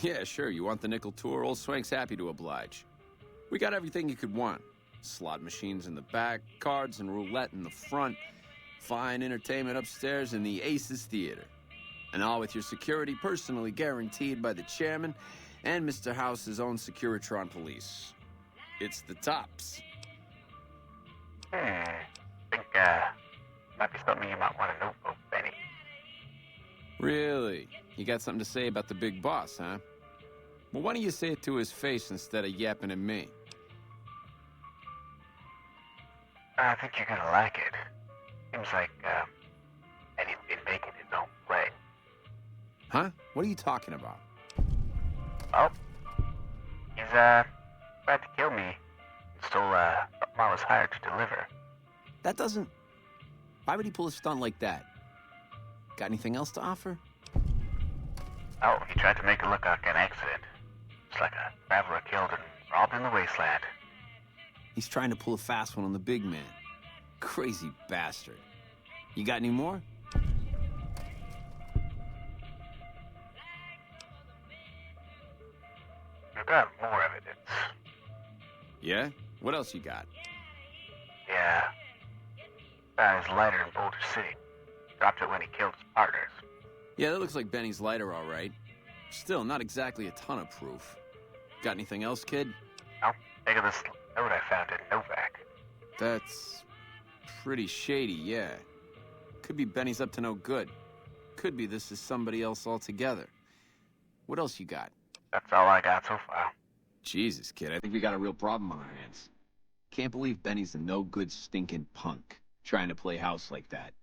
Yeah, sure, you want the nickel tour? Old Swank's happy to oblige. We got everything you could want. Slot machines in the back, cards and roulette in the front, fine entertainment upstairs in the Aces Theater. And all with your security personally guaranteed by the chairman and Mr. House's own Securitron police. It's the tops. Think, might be something you might want to know about Benny. Really? You got something to say about the big boss, huh? Well, why don't you say it to his face instead of yapping at me? I think you're gonna like it. Seems like, Benny's been making his own play. Huh? What are you talking about? Oh. He's, tried to kill me. He stole, something I was hired to deliver. That doesn't... Why would he pull a stunt like that? Got anything else to offer? Oh, he tried to make it look like an accident. It's like a traveler killed and robbed in the wasteland. He's trying to pull a fast one on the big man. Crazy bastard. You got any more? I've got more evidence. Yeah? What else you got? Yeah. Found his lighter in Boulder City. Dropped it when he killed his partners. Yeah, that looks like Benny's lighter, all right. Still, not exactly a ton of proof. Got anything else, kid? No. Think of this note I found in Novak. That's pretty shady, yeah. Could be Benny's up to no good. Could be this is somebody else altogether. What else you got? That's all I got so far. Jesus, kid, I think we got a real problem on our hands. Can't believe Benny's a no-good stinking punk, trying to play house like that.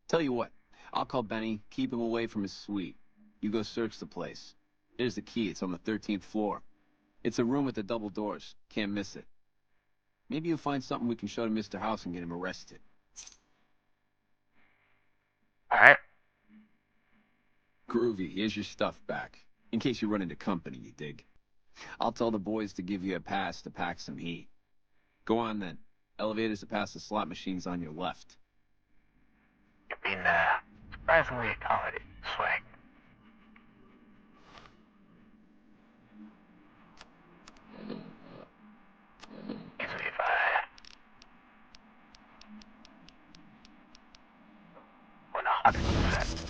Tell you what, I'll call Benny, keep him away from his suite. You go search the place. There's the key, it's on the 13th floor. It's a room with the double doors, can't miss it. Maybe you'll find something we can show to Mr. House and get him arrested. Alright. Groovy, here's your stuff back. In case you run into company, you dig. I'll tell the boys to give you a pass to pack some heat. Go on then. Elevators that pass the slot machines on your left. You've been, surprisingly accommodating, Swag. Easily if I... went 100%.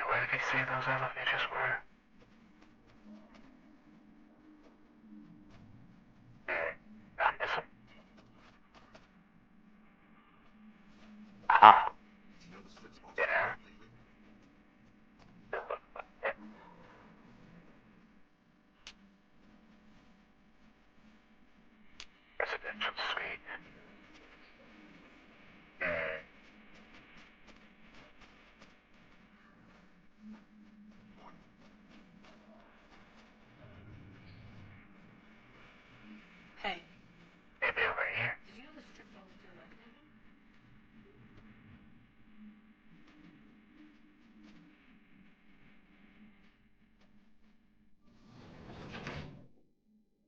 Where did he say those elevators were? I miss them. Aha. Dinner. This looks like it. Residential suite. Hey. Maybe over here. Did you know the strip mall is your life engine?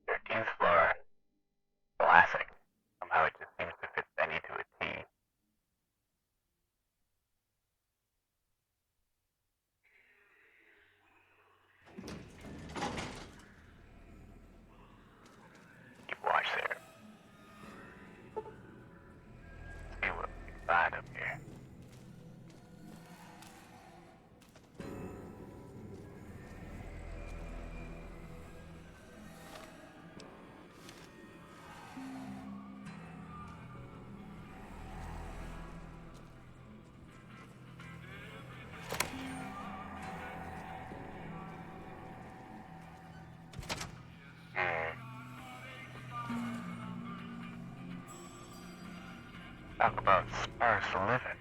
Thirteenth floor. Classic. Somehow it just seems to fit Benny to a T. Keep watch there. See what we can find up here. Talk about sparse living.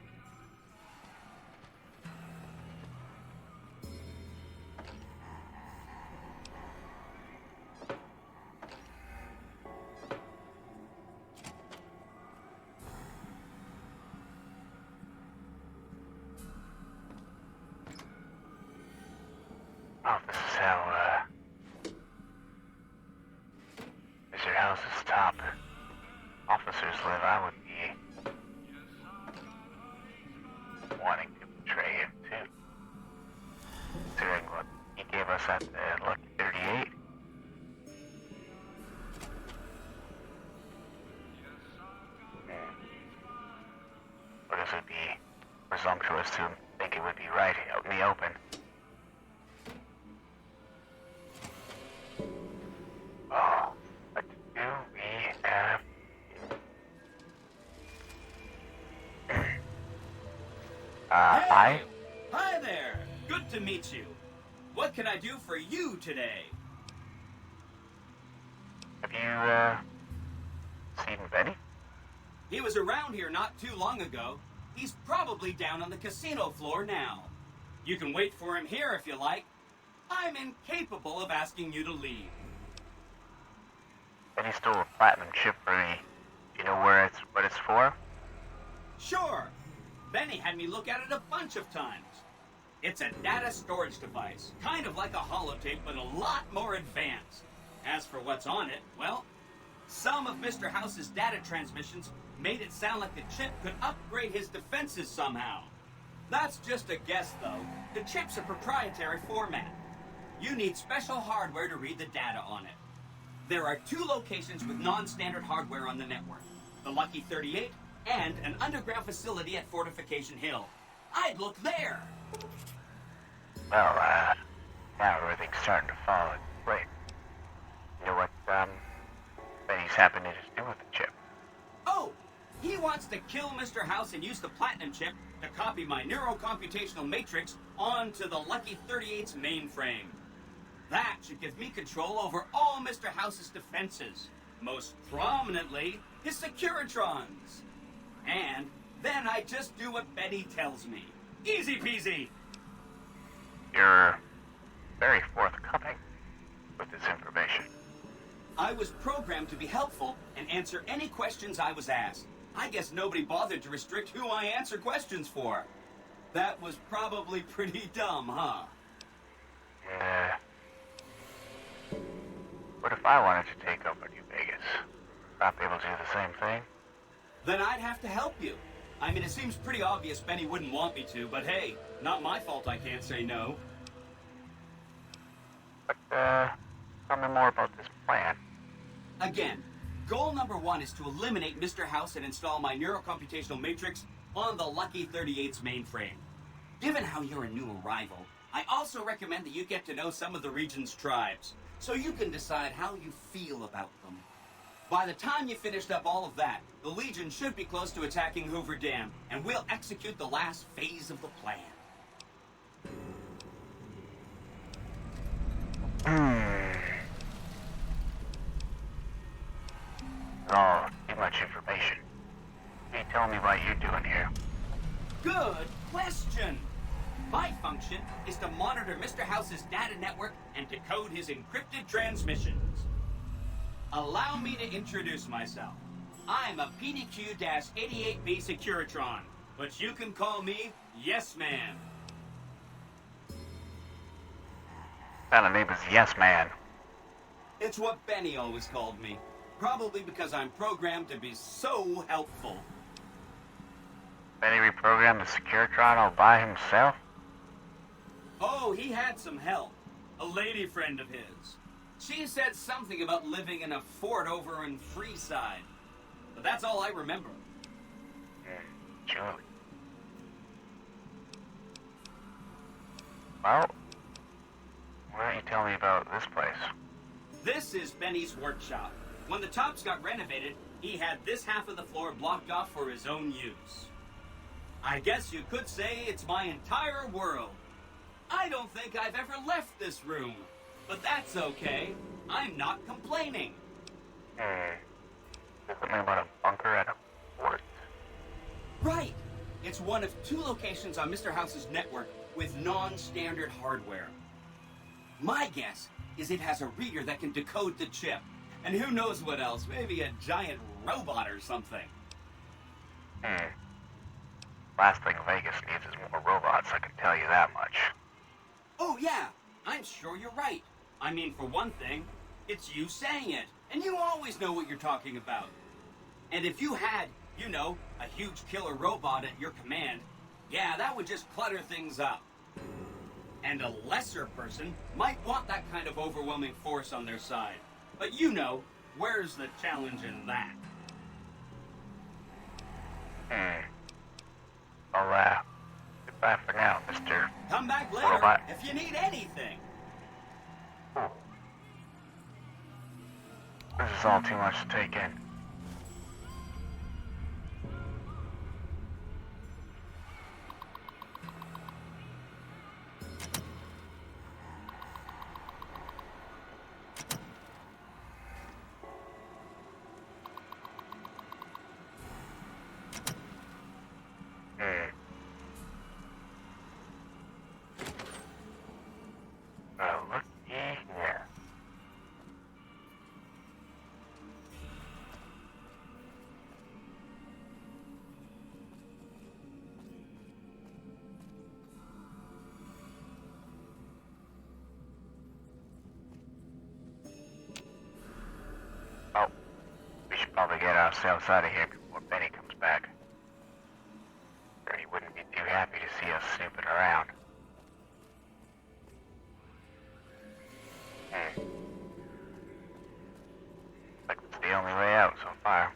Oh, this is how, Mr. House's top officers live. I would be wanting to betray him, too. Considering what he gave us at the Lucky 38. Or does it be presumptuous to think it would be right out in the open? Oh, what do we have? Hey! Hi there! Good to meet you. What can I do for you today? Have you, seen Benny? He was around here not too long ago. He's probably down on the casino floor now. You can wait for him here if you like. I'm incapable of asking you to leave. Benny stole a platinum chip for me. Do you know what it's for? Sure. Benny had me look at it a bunch of times. It's a data storage device, kind of like a holotape, but a lot more advanced. As for what's on it, well, some of Mr. House's data transmissions made it sound like the chip could upgrade his defenses somehow. That's just a guess, though. The chip's a proprietary format. You need special hardware to read the data on it. There are 2 locations with non-standard hardware on the network. The Lucky 38 and an underground facility at Fortification Hill. I'd look there. Well, now everything's starting to fall in place. You know what, Benny's happening to do with the chip? Oh, he wants to kill Mr. House and use the platinum chip to copy my neurocomputational matrix onto the Lucky 38's mainframe. That should give me control over all Mr. House's defenses, most prominently his Securitrons. And then I just do what Betty tells me. Easy peasy. You're very forthcoming with this information. I was programmed to be helpful and answer any questions I was asked. I guess nobody bothered to restrict who I answer questions for. That was probably pretty dumb, huh? What if I wanted to take over New Vegas? Not be able to do the same thing? Then I'd have to help you. I mean, it seems pretty obvious Benny wouldn't want me to, but hey, not my fault I can't say no. But, tell me more about this plan. Again, goal number 1 is to eliminate Mr. House and install my neurocomputational matrix on the Lucky 38's mainframe. Given how you're a new arrival, I also recommend that you get to know some of the region's tribes, so you can decide how you feel about them. By the time you finished up all of that, the Legion should be close to attacking Hoover Dam, and we'll execute the last phase of the plan. Oh, too much information. Can you tell me what you're doing here? Good question. My function is to monitor Mr. House's data network and decode his encrypted transmissions. Allow me to introduce myself. I'm a PDQ-88B Securitron, but you can call me Yes Man. What kind of name is Yes Man? It's what Benny always called me. Probably because I'm programmed to be so helpful. Benny reprogrammed the Securitron all by himself? Oh, he had some help. A lady friend of his. She said something about living in a fort over in Freeside. But that's all I remember. Julie. Well, why don't you tell me about this place? This is Benny's workshop. When the tops got renovated, he had this half of the floor blocked off for his own use. I guess you could say it's my entire world. I don't think I've ever left this room. But that's okay. I'm not complaining. Something about a bunker at a fort. Right. It's one of 2 locations on Mr. House's network with non-standard hardware. My guess is it has a reader that can decode the chip. And who knows what else? Maybe a giant robot or something. Last thing Vegas needs is more robots, I can tell you that much. Oh, yeah. I'm sure you're right. I mean, for one thing, it's you saying it, and you always know what you're talking about. And if you had, you know, a huge killer robot at your command, yeah, that would just clutter things up. And a lesser person might want that kind of overwhelming force on their side. But you know, where's the challenge in that? Well, goodbye for now, Mr. Come back later Robot. if you need anything. This is all too much to take in. Well, looky here. Oh, we should probably get ourselves out of here before Benny comes back. Or he wouldn't be too happy to see us snooping around. Like it's the only way out so far.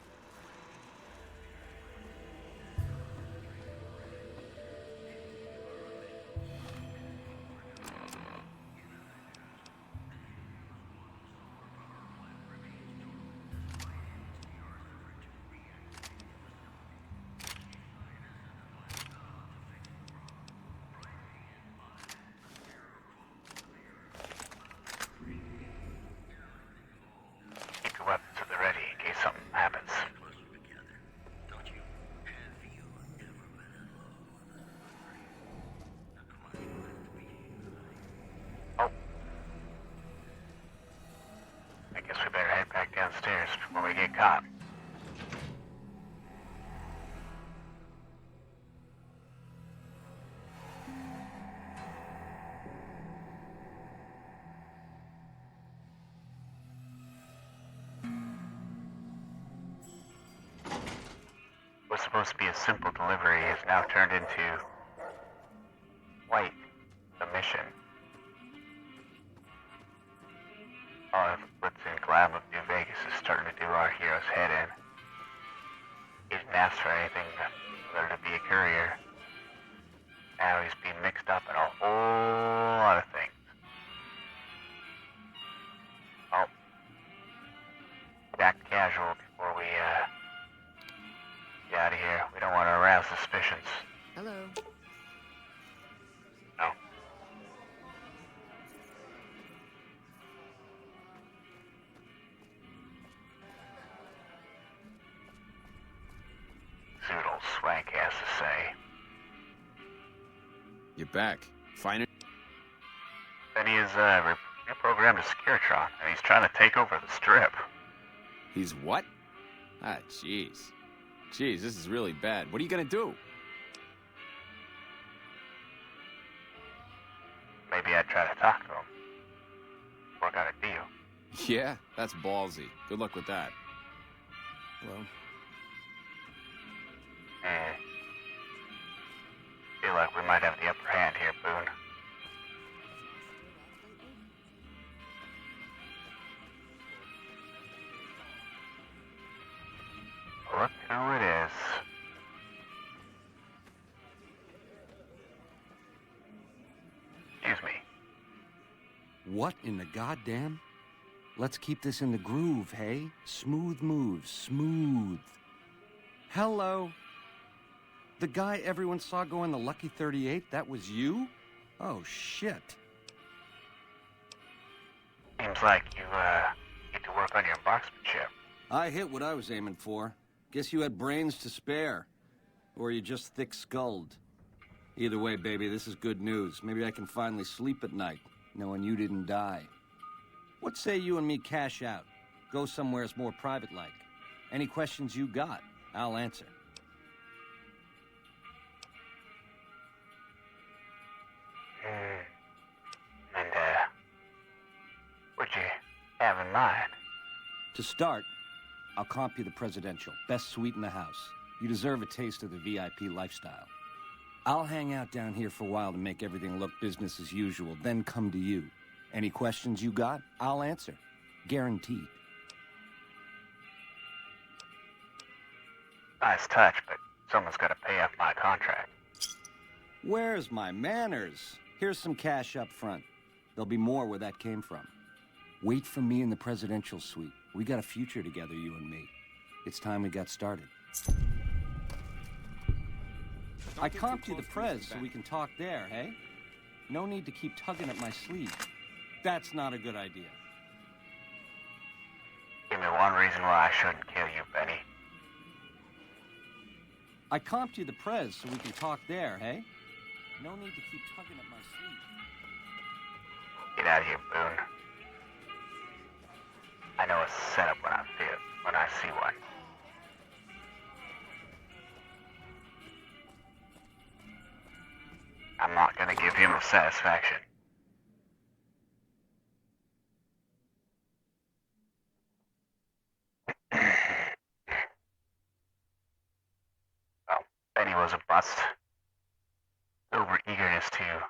Keep your weapons at the ready in case something happens. Oh. I guess we better head back downstairs before we get caught. Was supposed to be a simple delivery has now turned into quite the mission. All of the glitz and glam of New Vegas is starting to do our hero's head in. He didn't ask for anything other to be a courier. Now he's being mixed up in a whole lot of things. Oh. Back casual before we, get out of here. We don't want to arouse suspicions. Hello. No. See what old Swank has to say. You're back. Fine. Then he is, reprogrammed a Securitron, and he's trying to take over the strip. He's what? Ah, jeez. Jeez, this is really bad. What are you gonna do? Maybe I'd try to talk to him. Work out a deal. Yeah, that's ballsy. Good luck with that. Well, Feel like we might have the upper hand here, Boone. Look who it is. Excuse me. What in the goddamn? Let's keep this in the groove, hey? Smooth moves, smooth. Hello? The guy everyone saw go in the Lucky 38, that was you? Oh, shit. Seems like you, need to work on your marksmanship. I hit what I was aiming for. Guess you had brains to spare. Or you just thick-skulled. Either way, baby, this is good news. Maybe I can finally sleep at night, knowing you didn't die. What say you and me cash out? Go somewheres more private-like. Any questions you got, I'll answer. And, mind. To start, I'll comp you the presidential. Best suite in the house. You deserve a taste of the VIP lifestyle. I'll hang out down here for a while to make everything look business as usual, then come to you. Any questions you got, I'll answer. Guaranteed. Nice touch, but someone's got to pay off my contract. Where's my manners? Here's some cash up front. There'll be more where that came from. Wait for me in the presidential suite. We got a future together, you and me. It's time we got started. I comped you the prez so we can talk there, hey? No need to keep tugging at my sleeve. That's not a good idea. Give me one reason why I shouldn't kill you, Benny. I comped you the prez so we can talk there, hey? No need to keep tugging at my sleeve. Get out of here, Boone. I know a setup when I see one. I'm not gonna give him a satisfaction. Well, Benny was a bust. Over eagerness to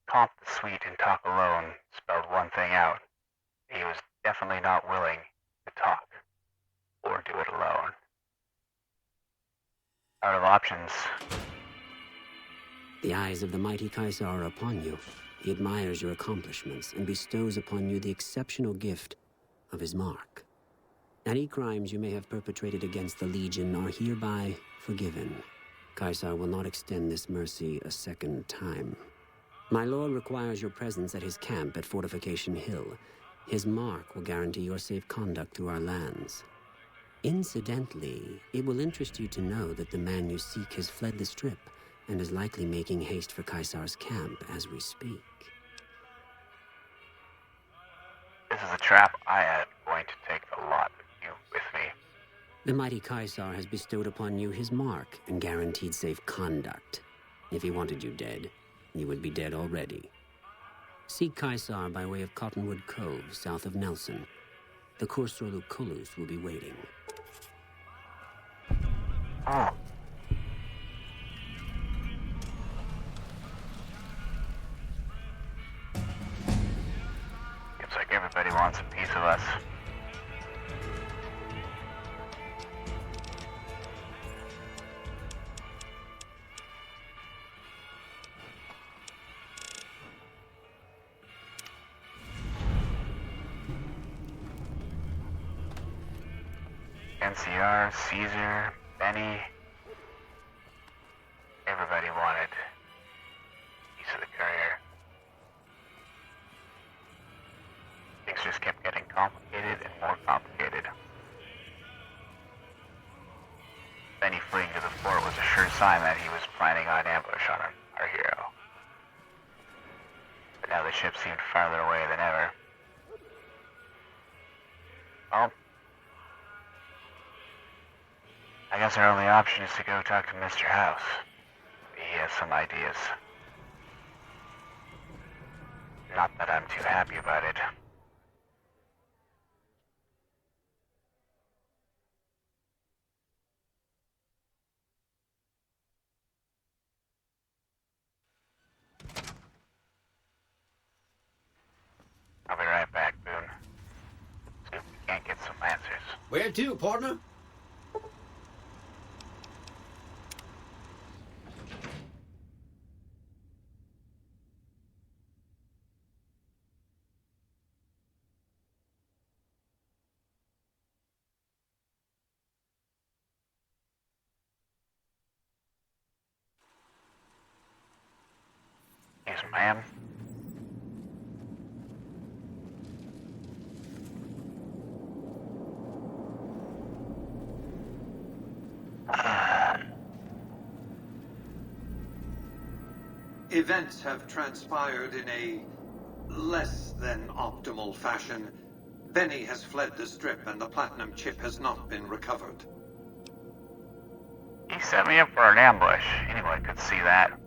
comp the suite and talk alone spelled one thing out. He was definitely not willing to talk or do it alone. Out of options. The eyes of the mighty Kaiser are upon you. He admires your accomplishments and bestows upon you the exceptional gift of his mark. Any crimes you may have perpetrated against the Legion are hereby forgiven. Kaiser will not extend this mercy a second time. My lord requires your presence at his camp at Fortification Hill. His mark will guarantee your safe conduct through our lands. Incidentally, it will interest you to know that the man you seek has fled the Strip and is likely making haste for Kaiser's camp as we speak. This is a trap. I am going to take a lot of you with me. The mighty Kaiser has bestowed upon you his mark and guaranteed safe conduct. If he wanted you dead, you would be dead already. Seek Kaiser by way of Cottonwood Cove, south of Nelson. The Courier Lucullus will be waiting. Oh. Looks like everybody wants a piece of us. NCR, Caesar, Benny. Everybody wanted a piece of the Courier. Things just kept getting complicated and more complicated. Benny fleeing to the fort was a sure sign that he was planning on ambush on our hero. But now the ship seemed farther away than ever. Well, I guess our only option is to go talk to Mr. House. He has some ideas. Not that I'm too happy about it. I'll be right back, Boone. See if we can't get some answers. Where to, partner? Yes, ma'am. Events have transpired in a less than optimal fashion. Benny has fled the Strip and the Platinum Chip has not been recovered. He set me up for an ambush. Anyone could see that.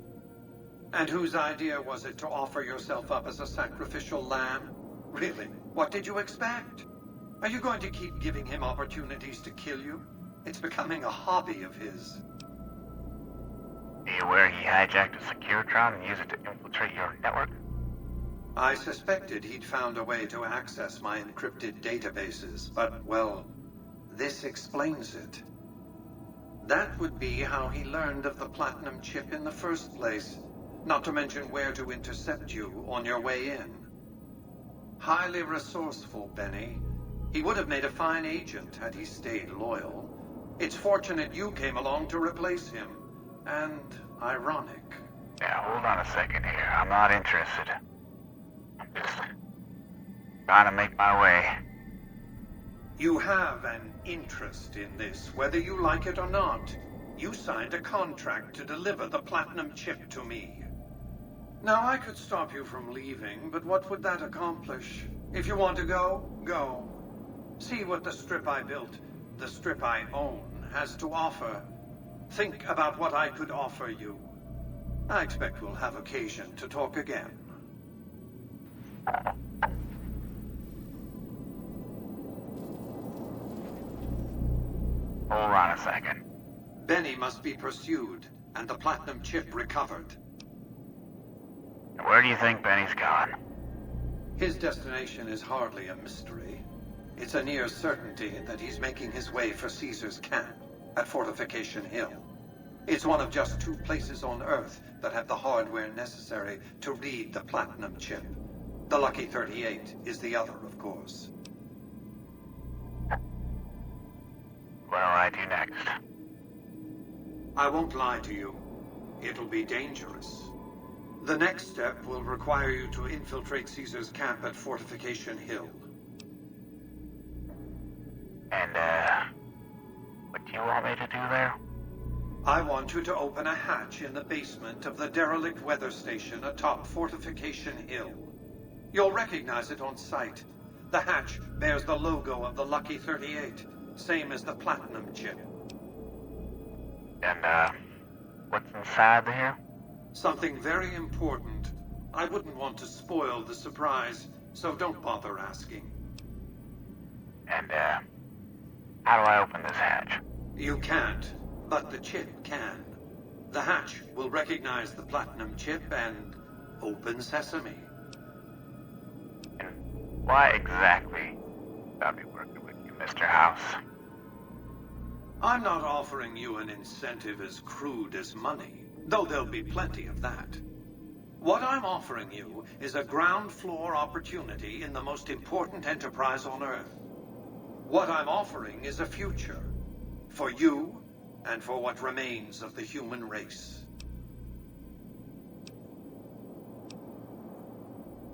And whose idea was it to offer yourself up as a sacrificial lamb? Really? What did you expect? Are you going to keep giving him opportunities to kill you? It's becoming a hobby of his. Are you aware he hijacked a Securitron and used it to infiltrate your network? I suspected he'd found a way to access my encrypted databases, but, well, this explains it. That would be how he learned of the platinum chip in the first place, not to mention where to intercept you on your way in. Highly resourceful, Benny. He would have made a fine agent had he stayed loyal. It's fortunate you came along to replace him. And ironic. Yeah, hold on a second here. I'm not interested. I'm just trying to make my way. You have an interest in this, whether you like it or not. You signed a contract to deliver the platinum chip to me. Now, I could stop you from leaving, but what would that accomplish? If you want to go, go. See what the strip I built, the strip I own, has to offer. Think about what I could offer you. I expect we'll have occasion to talk again. Hold on a second. Benny must be pursued, and the platinum chip recovered. Where do you think Benny's gone? His destination is hardly a mystery. It's a near certainty that he's making his way for Caesar's camp at Fortification Hill. It's one of just 2 places on Earth that have the hardware necessary to read the platinum chip. The Lucky 38 is the other, of course. What do I do next? I won't lie to you. It'll be dangerous. The next step will require you to infiltrate Caesar's camp at Fortification Hill. And, what do you want me to do there? I want you to open a hatch in the basement of the derelict weather station atop Fortification Hill. You'll recognize it on sight. The hatch bears the logo of the Lucky 38, same as the platinum chip. And, what's inside there? Something very important. I wouldn't want to spoil the surprise, so don't bother asking. And, how do I open this hatch? You can't, but the chip can. The hatch will recognize the platinum chip and open sesame. And why exactly should I be working with you, Mr. House? I'm not offering you an incentive as crude as money, though there'll be plenty of that. What I'm offering you is a ground floor opportunity in the most important enterprise on Earth. What I'm offering is a future. For you, and for what remains of the human race.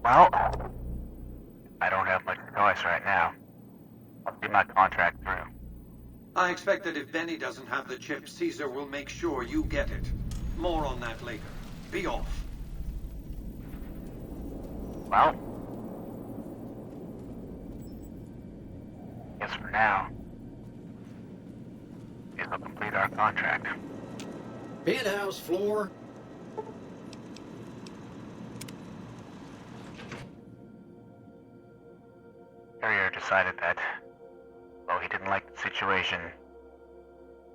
Well, I don't have much choice right now. I'll see my contract through. I expect that if Benny doesn't have the chip, Caesar will make sure you get it. More on that later. Be off. Well, guess for now, it'll complete our contract. Penthouse floor. Courier decided that, though he didn't like the situation,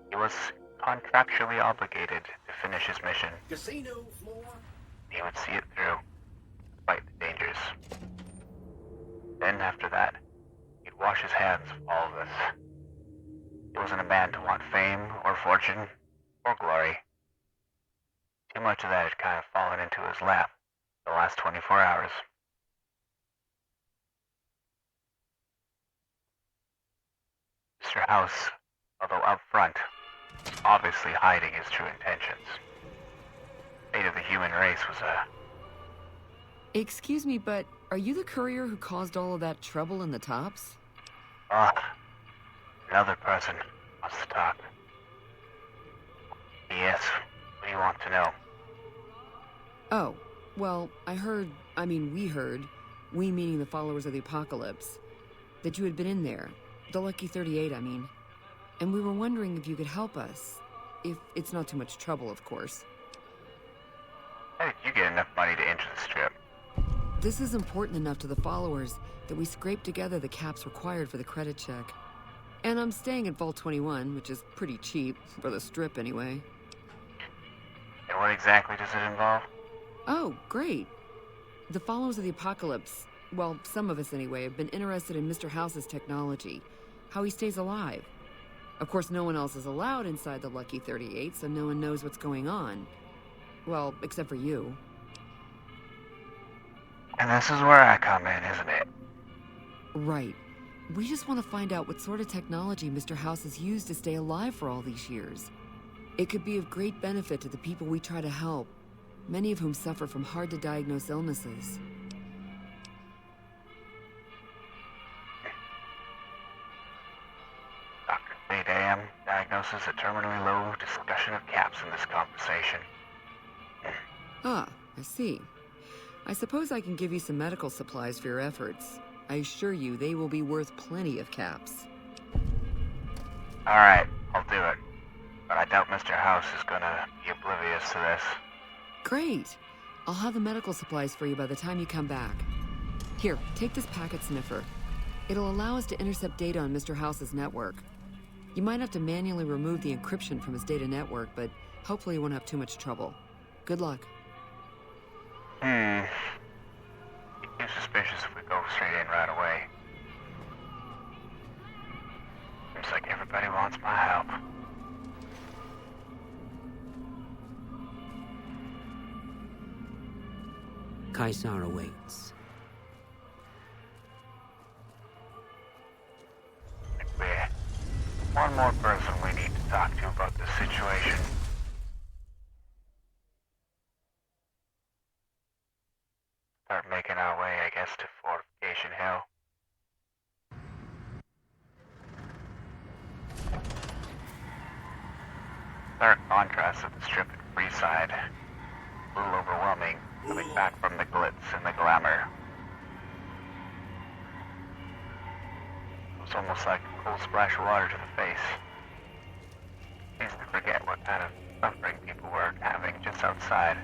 he was contractually obligated to finish his mission. Casino floor. He would see it through, despite the dangers. Then, after that, he'd wash his hands of all of this. He wasn't a man to want fame, or fortune, or glory. Too much of that had kind of fallen into his lap the last 24 hours. Mr. House, although upfront, was obviously hiding his true intentions. The fate of the human race was a... Excuse me, but are you the courier who caused all of that trouble in the tops? Another person wants to talk. Yes, what do you want to know? Oh, well, we heard, we meaning the followers of the apocalypse, that you had been in there. The Lucky 38, I mean. And we were wondering if you could help us. If it's not too much trouble, of course. How did you get enough money to enter the strip? This is important enough to the followers that we scraped together the caps required for the credit check. And I'm staying at Vault 21, which is pretty cheap, for the Strip anyway. And what exactly does it involve? Oh, great. The followers of the apocalypse, well, some of us anyway, have been interested in Mr. House's technology, how he stays alive. Of course, no one else is allowed inside the Lucky 38, so no one knows what's going on. Well, except for you. And this is where I come in, isn't it? Right. We just want to find out what sort of technology Mr. House has used to stay alive for all these years. It could be of great benefit to the people we try to help, many of whom suffer from hard-to-diagnose illnesses. Dr. 8 a.m. diagnoses a terminally low discussion of caps in this conversation. Ah, I see. I suppose I can give you some medical supplies for your efforts. I assure you they will be worth plenty of caps. Alright, I'll do it. But I doubt Mr. House is gonna be oblivious to this. Great! I'll have the medical supplies for you by the time you come back. Here, take this packet sniffer. It'll allow us to intercept data on Mr. House's network. You might have to manually remove the encryption from his data network, but hopefully you won't have too much trouble. Good luck. Be too suspicious if we go straight in right away. Seems like everybody wants my help. Caesar awaits. We're one more person we need to talk to about this situation. Start making our way, I guess, to Fortification Hill. Stark contrast of the Strip and Freeside. A little overwhelming, coming back from the glitz and the glamour. It was almost like a cold splash of water to the face. Easy to forget what kind of suffering people were having just outside.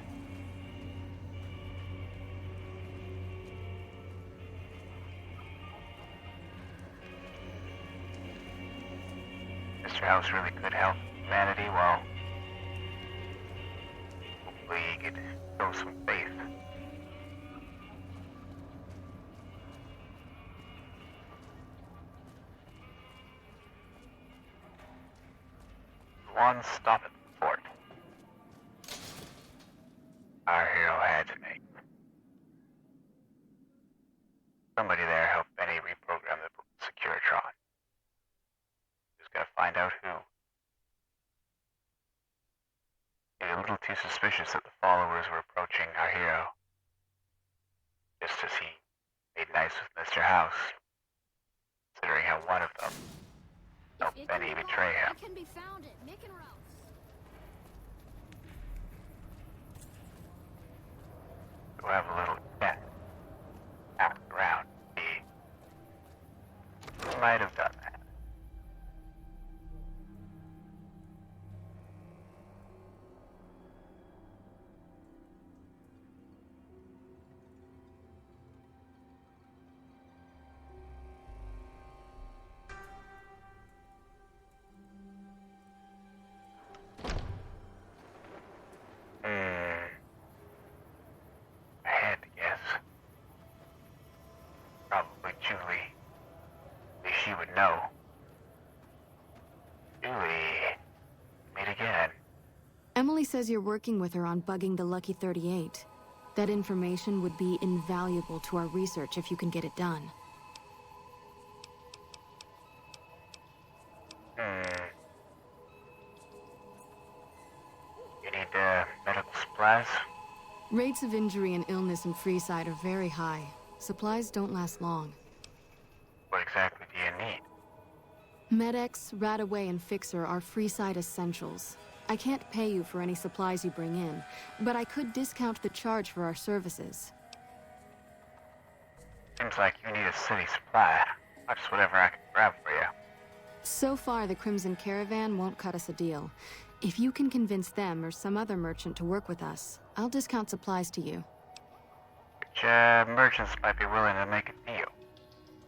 Mr. House really could help humanity, well, hopefully he could show some faith. One stop at the fort. Our hero had to make. Somebody there helped Benny reprogram the Securitron. Just gotta find out who. He's a little too suspicious that the followers were approaching our hero. Just as he made nice with Mr. House, considering how one of them helped Benny betray him. It can be found at Mick and Ralph's. We'll have a little chat. Ask around. He might have done that. I had to guess. Probably Julie. At least she would know. Julie. Meet again. Emily says you're working with her on bugging the Lucky 38. That information would be invaluable to our research if you can get it done. You need medical supplies? Rates of injury and illness in Freeside are very high. Supplies don't last long. What exactly do you need? Med-X, Radaway, and Fixer are Freeside essentials. I can't pay you for any supplies you bring in, but I could discount the charge for our services. Seems like you need a city supply. Not just whatever I can grab for you. So far, the Crimson Caravan won't cut us a deal. If you can convince them or some other merchant to work with us, I'll discount supplies to you. Good which merchants might be willing to make a deal?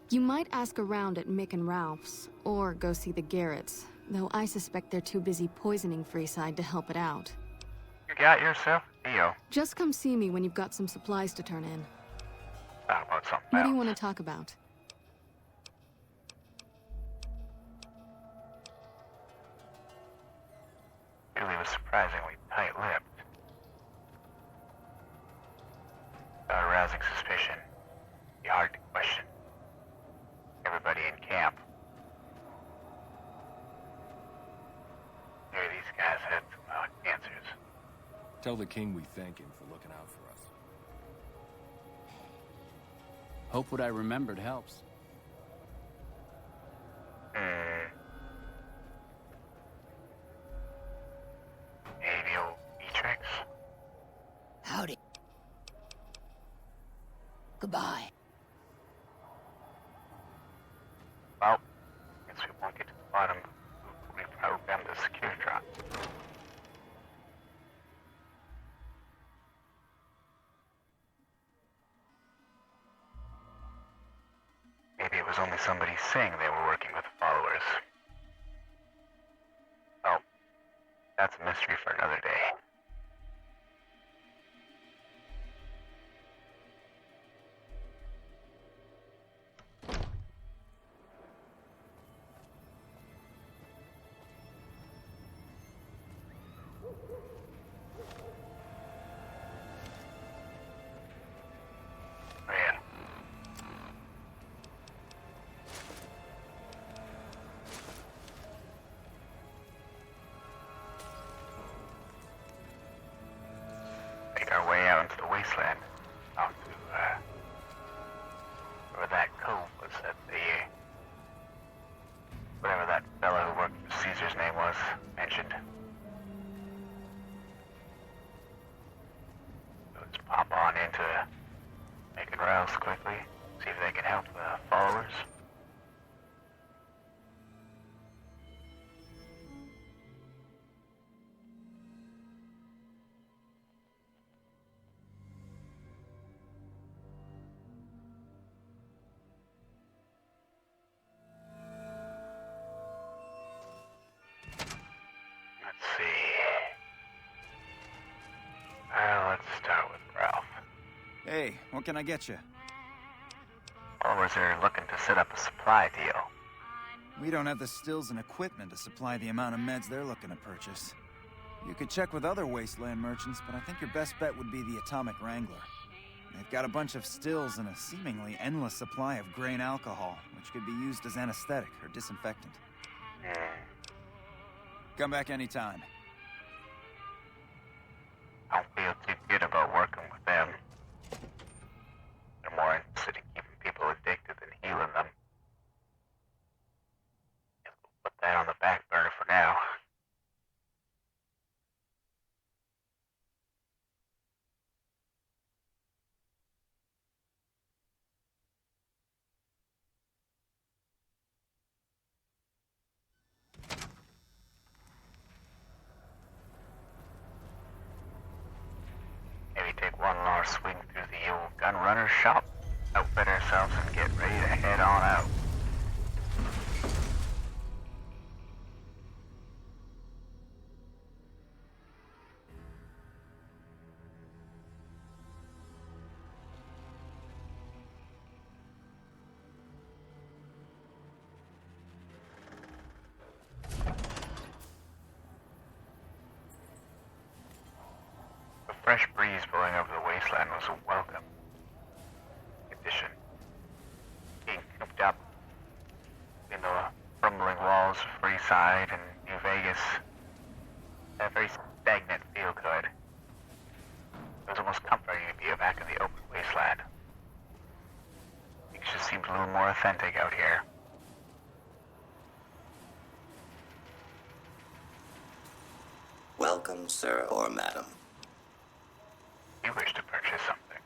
You might ask around at Mick and Ralph's, or go see the Garretts, though I suspect they're too busy poisoning Freeside to help it out. You got yourself a deal. Just come see me when you've got some supplies to turn in. How about something What else? do you want to talk about? Julie was surprisingly tight-lipped. Without arousing suspicion, be hard to question. Everybody in camp. Maybe these guys had some answers. Tell the king we thank him for looking out for us. Hope what I remembered helps. Maybe old Beatrix? Howdy. Goodbye. Well, guess we won't get to the bottom of who reprogrammed the Securitron. Maybe it was only somebody saying they were working with followers. Oh, that's a mystery for another day. Make our way out into the wasteland. Out to, where that cove was at the, whatever that fellow who worked for Caesar's name was, mentioned. Let's pop on into making rounds quickly, see if they can help the followers. Let's see. Let's start with Ralph. Hey, what can I get you? Followers are looking to set up a supply deal. We don't have the stills and equipment to supply the amount of meds they're looking to purchase. You could check with other Wasteland merchants, but I think your best bet would be the Atomic Wrangler. They've got a bunch of stills and a seemingly endless supply of grain alcohol, which could be used as anesthetic or disinfectant. Come back anytime. I don't feel too good about working with them. They're more interested in keeping people addicted than healing them. Guess we'll put that on the back burner for now. Maybe take one last swing through the old gun runner shop, outfit ourselves, and get ready to head on out. The fresh breeze blowing over the wasteland was a welcome addition. Being cooped up in the crumbling walls of Freeside and New Vegas, that very stagnant feel to it. It was almost comforting to be back in the open wasteland. It just seems a little more authentic out here. Welcome, sir or madam. You wish to purchase something.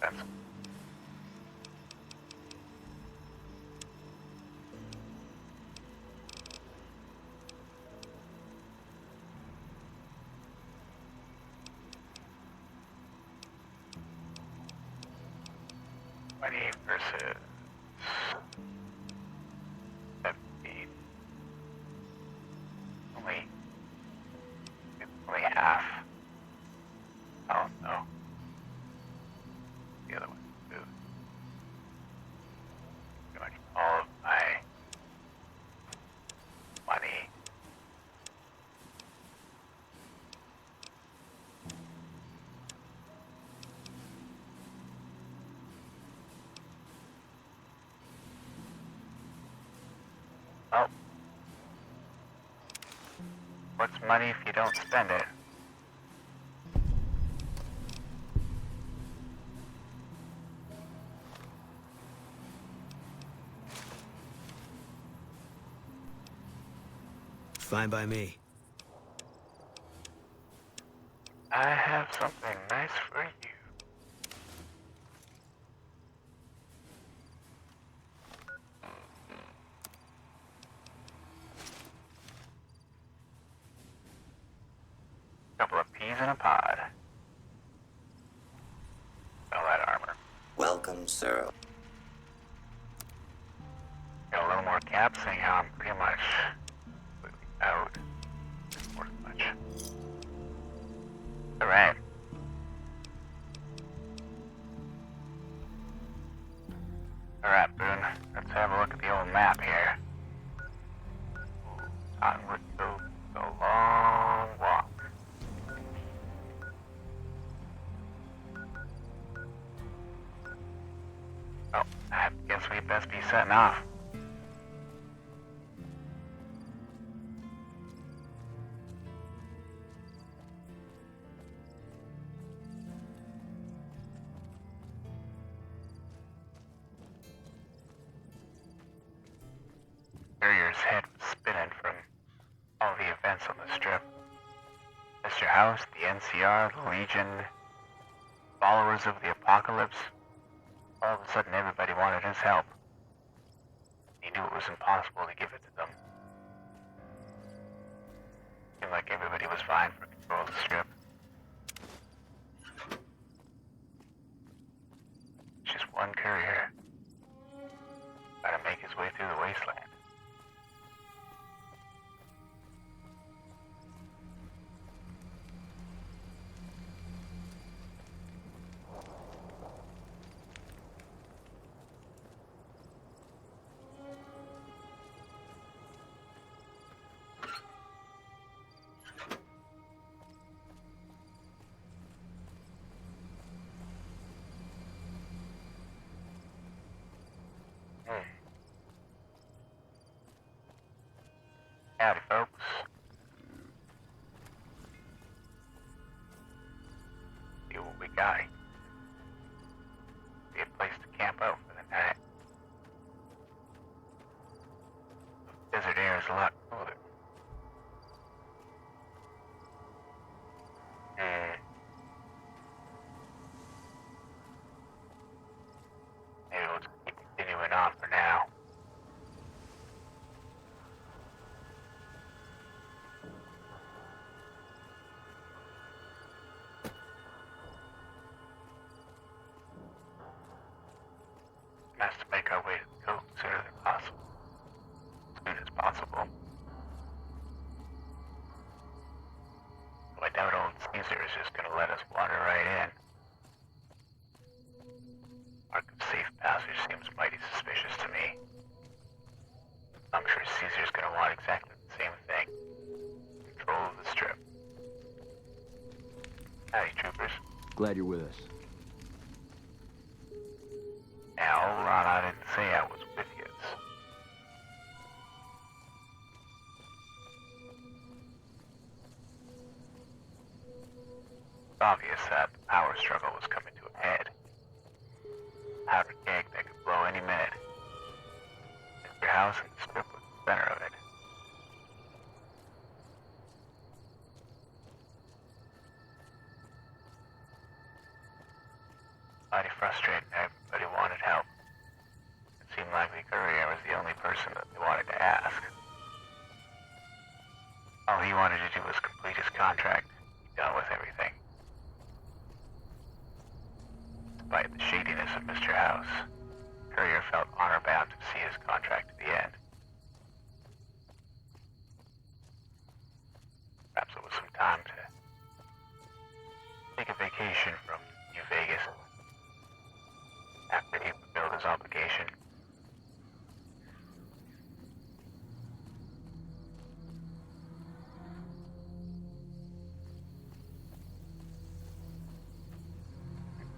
That's... 20 versus 17. Only half. Oh no. The other one. Ooh. Going all of my money. Oh. What's money if you don't spend it? Fine by me. I have something nice for you. Couple of peas in a pod. All that armor. Welcome, sir. Got a little more cap, seeing how I'm pretty much out. Worth much. Alright. Alright, Boone. Let's have a look at the old map here. Onward goes a long walk. Oh, I guess we best be setting off. Courier's head was spinning from all the events on the strip. Mr. House, the NCR, the Legion, followers of the apocalypse. All of a sudden everybody wanted his help. He knew it was impossible to give it to them. Seemed like everybody was vying for control of the strip. Just one courier. Trying to make his way through the wasteland. Howdy, folks. See what we got. Be a place to camp out for the night. Desert air is a lot cooler. Maybe we'll just keep continuing on for now. Has to make our way to the coast sooner than possible. As soon as possible. Though I doubt old Caesar is just gonna let us wander right in. Mark of safe passage seems mighty suspicious to me. I'm sure Caesar's gonna want exactly the same thing. Control of the strip. Howdy, troopers. Glad you're with us. Now, hold on, I didn't say I was with you. It's obvious that the power struggle was coming to a head. Powder keg that could blow any minute. Mr. House and the strip was the center of it. Mighty frustrating. Everybody wanted help. It seemed like the courier was the only person that they wanted to ask. All he wanted to do was complete his contract. Be done with everything. Despite the shadiness of Mr. House. Courier felt honor-bound to see his contract to the end. Perhaps it was some time to take a vacation from New Vegas after he fulfilled his obligation.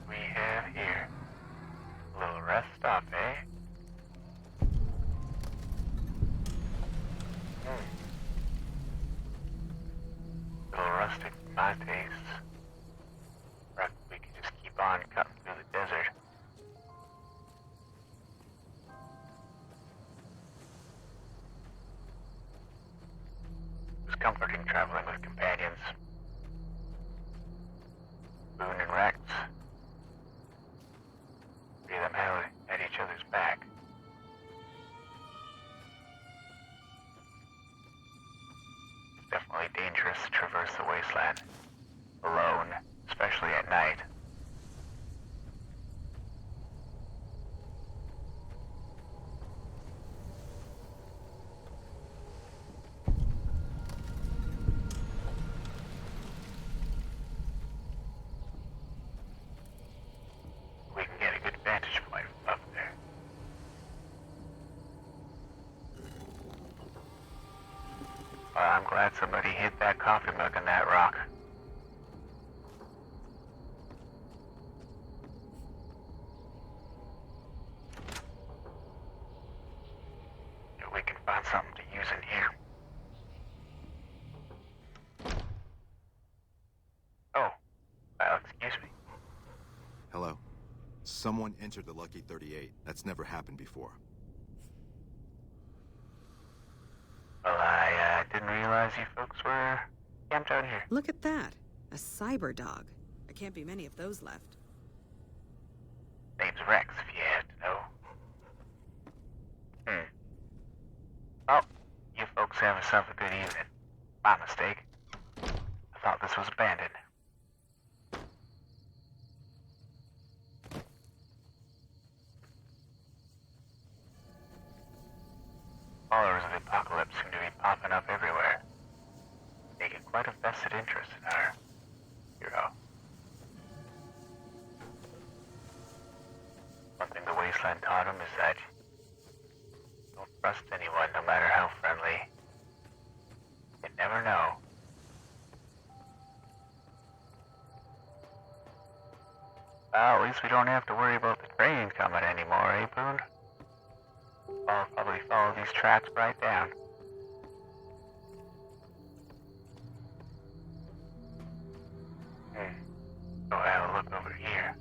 We have here a little rest stop, eh? Little rustic for my tastes. Perhaps we could just keep on cutting through the desert. It was comforting traveling with companions. Boone and Rex. Three of them held at each other's back. It's definitely dangerous to traverse the wasteland alone, especially at night. We can get a good vantage point from up there. Well, I'm glad somebody hid that coffee mug in that rock. If we can find something to use in here. Oh, excuse me. Hello. Someone entered the Lucky 38. That's never happened before. Well, I didn't realize you folks were camped out here. Look at that. A cyber dog. There can't be many of those left. Name's Rex, if you had to know. Oh, you folks have yourself a good evening. My mistake. I thought this was abandoned. Followers of the apocalypse seem to be popping up everywhere, taking quite a vested interest in our hero. One thing the Wasteland taught him is that don't trust anyone, no matter how friendly. You never know. Well, at least we don't have to worry about the train coming anymore, eh, Boone? I'll probably follow these tracks right down. Go have a look over here.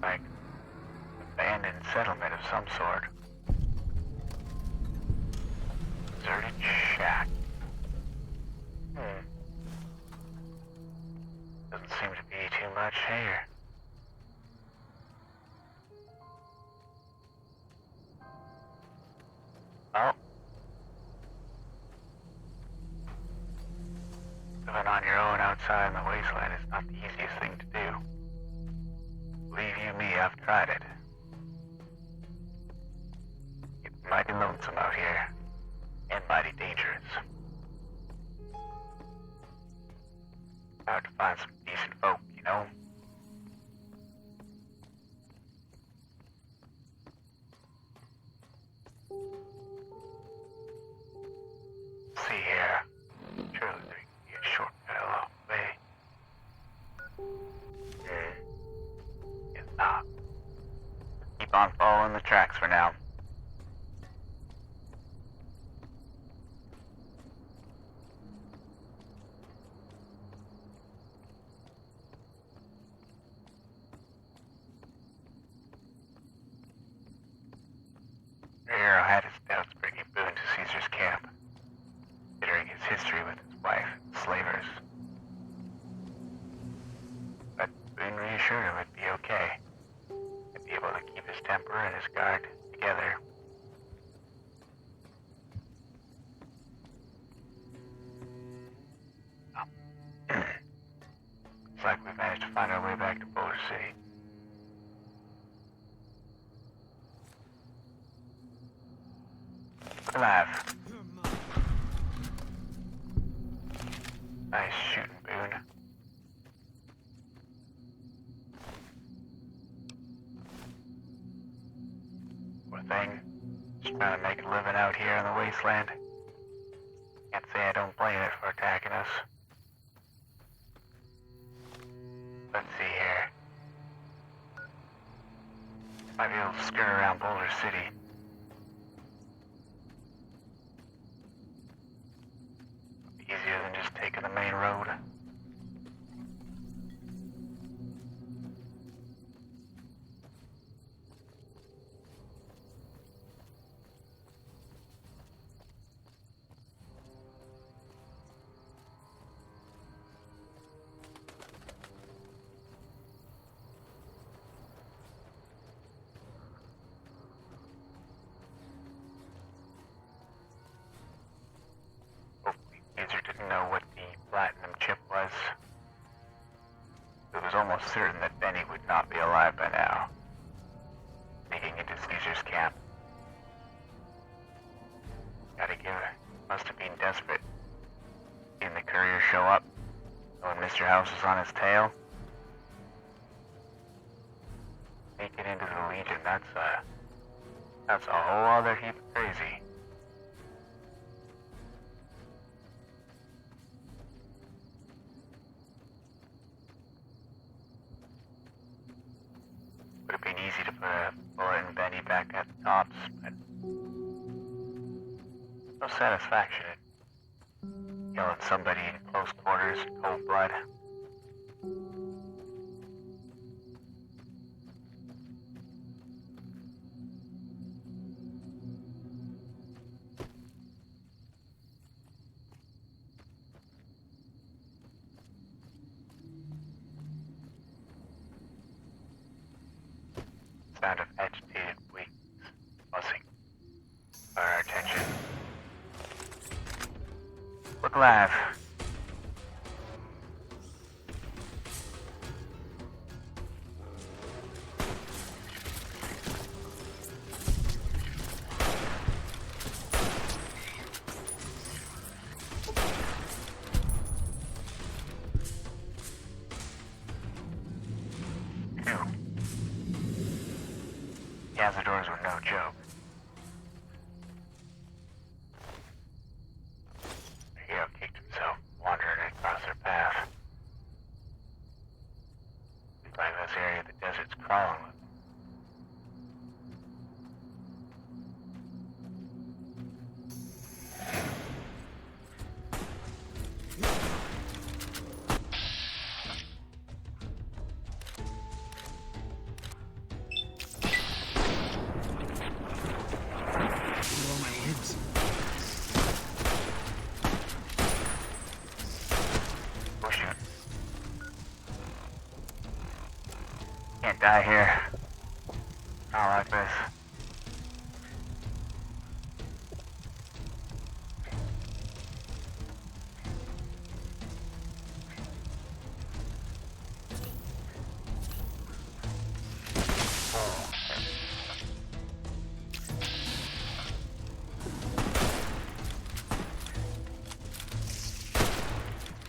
Like abandoned settlement of some sort. Deserted shack. Doesn't seem to be too much here. Oh. Living on your own outside in the wasteland is not the easiest thing to do. Believe you me, I've tried it. It's mighty lonesome out here, and mighty dangerous. Hard to find some decent folk, you know? See here. Surely there can be a shortcut along the way. It's not. Keep on following the tracks for now. Hero had his doubts bringing Boone to Caesar's camp, considering his history with his wife and slavers. But Boone reassured him it'd be okay. He'd be able to keep his temper and his guard together. Looks like we've managed to find our way back to Boulder City. Nice shooting, Boone. Poor thing. Just trying to make a living out here in the wasteland. Can't say I don't blame it for attacking us. Let's see here. Might be able to skirt around Boulder City. Easier than just taking the main road. Caesar didn't know what the platinum chip was. It was almost certain that Benny would not be alive by now. Sneaking into Caesar's camp. Gotta give it. Must have been desperate. Seeing the courier show up, knowing Mr. House was on his tail. Sneaking into the Legion, that's a whole other heap of crazy. Would have been easy to put a bullet in Benny back at the tops, but no satisfaction in killing somebody in close quarters, cold blood. Sound of agitated wings buzzing got our attention. Look alive. Cazadors were no joke. The hero kicked himself, wandering across their path. Seems like this area of the desert's crawling with them. Can't die here. Not like this.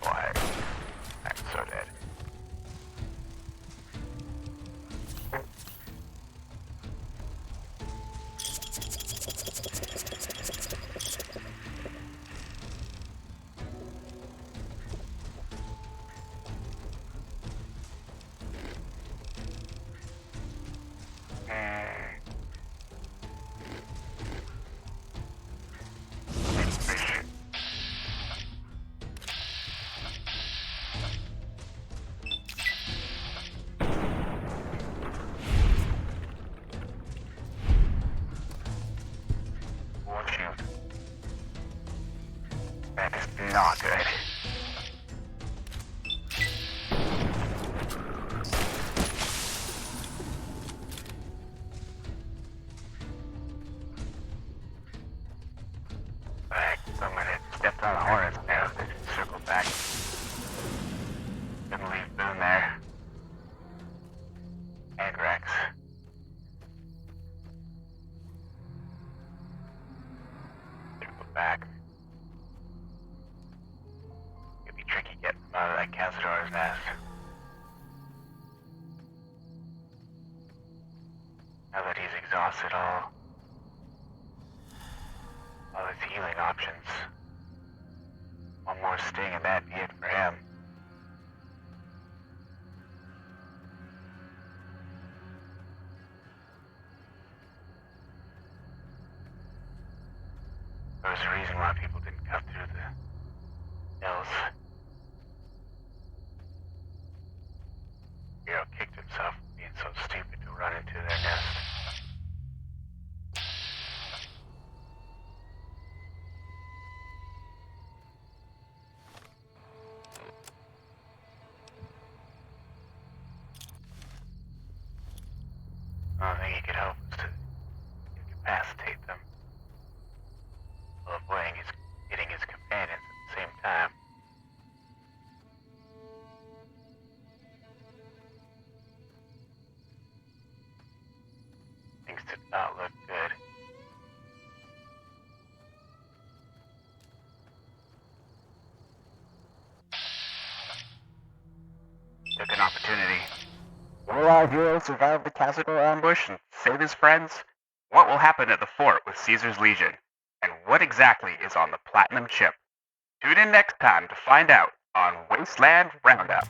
Boy, I'm so dead. That is not good. Someone had stepped on a hornet's nest and circled back. Couldn't leave Boone there. And Rex. Circled back. Could be tricky options. One more sting and that'd be it for him. There was a reason why people didn't cut through the hills. Hero kicked himself for being so stupid to run into their nest. The only thing he could hope was to incapacitate them, while avoiding hitting his companions at the same time. Things did not look good. Took an opportunity. Will our hero survive the Cazador ambush and save his friends? What will happen at the fort with Caesar's Legion? And what exactly is on the Platinum Chip? Tune in next time to find out on Wasteland Roundup.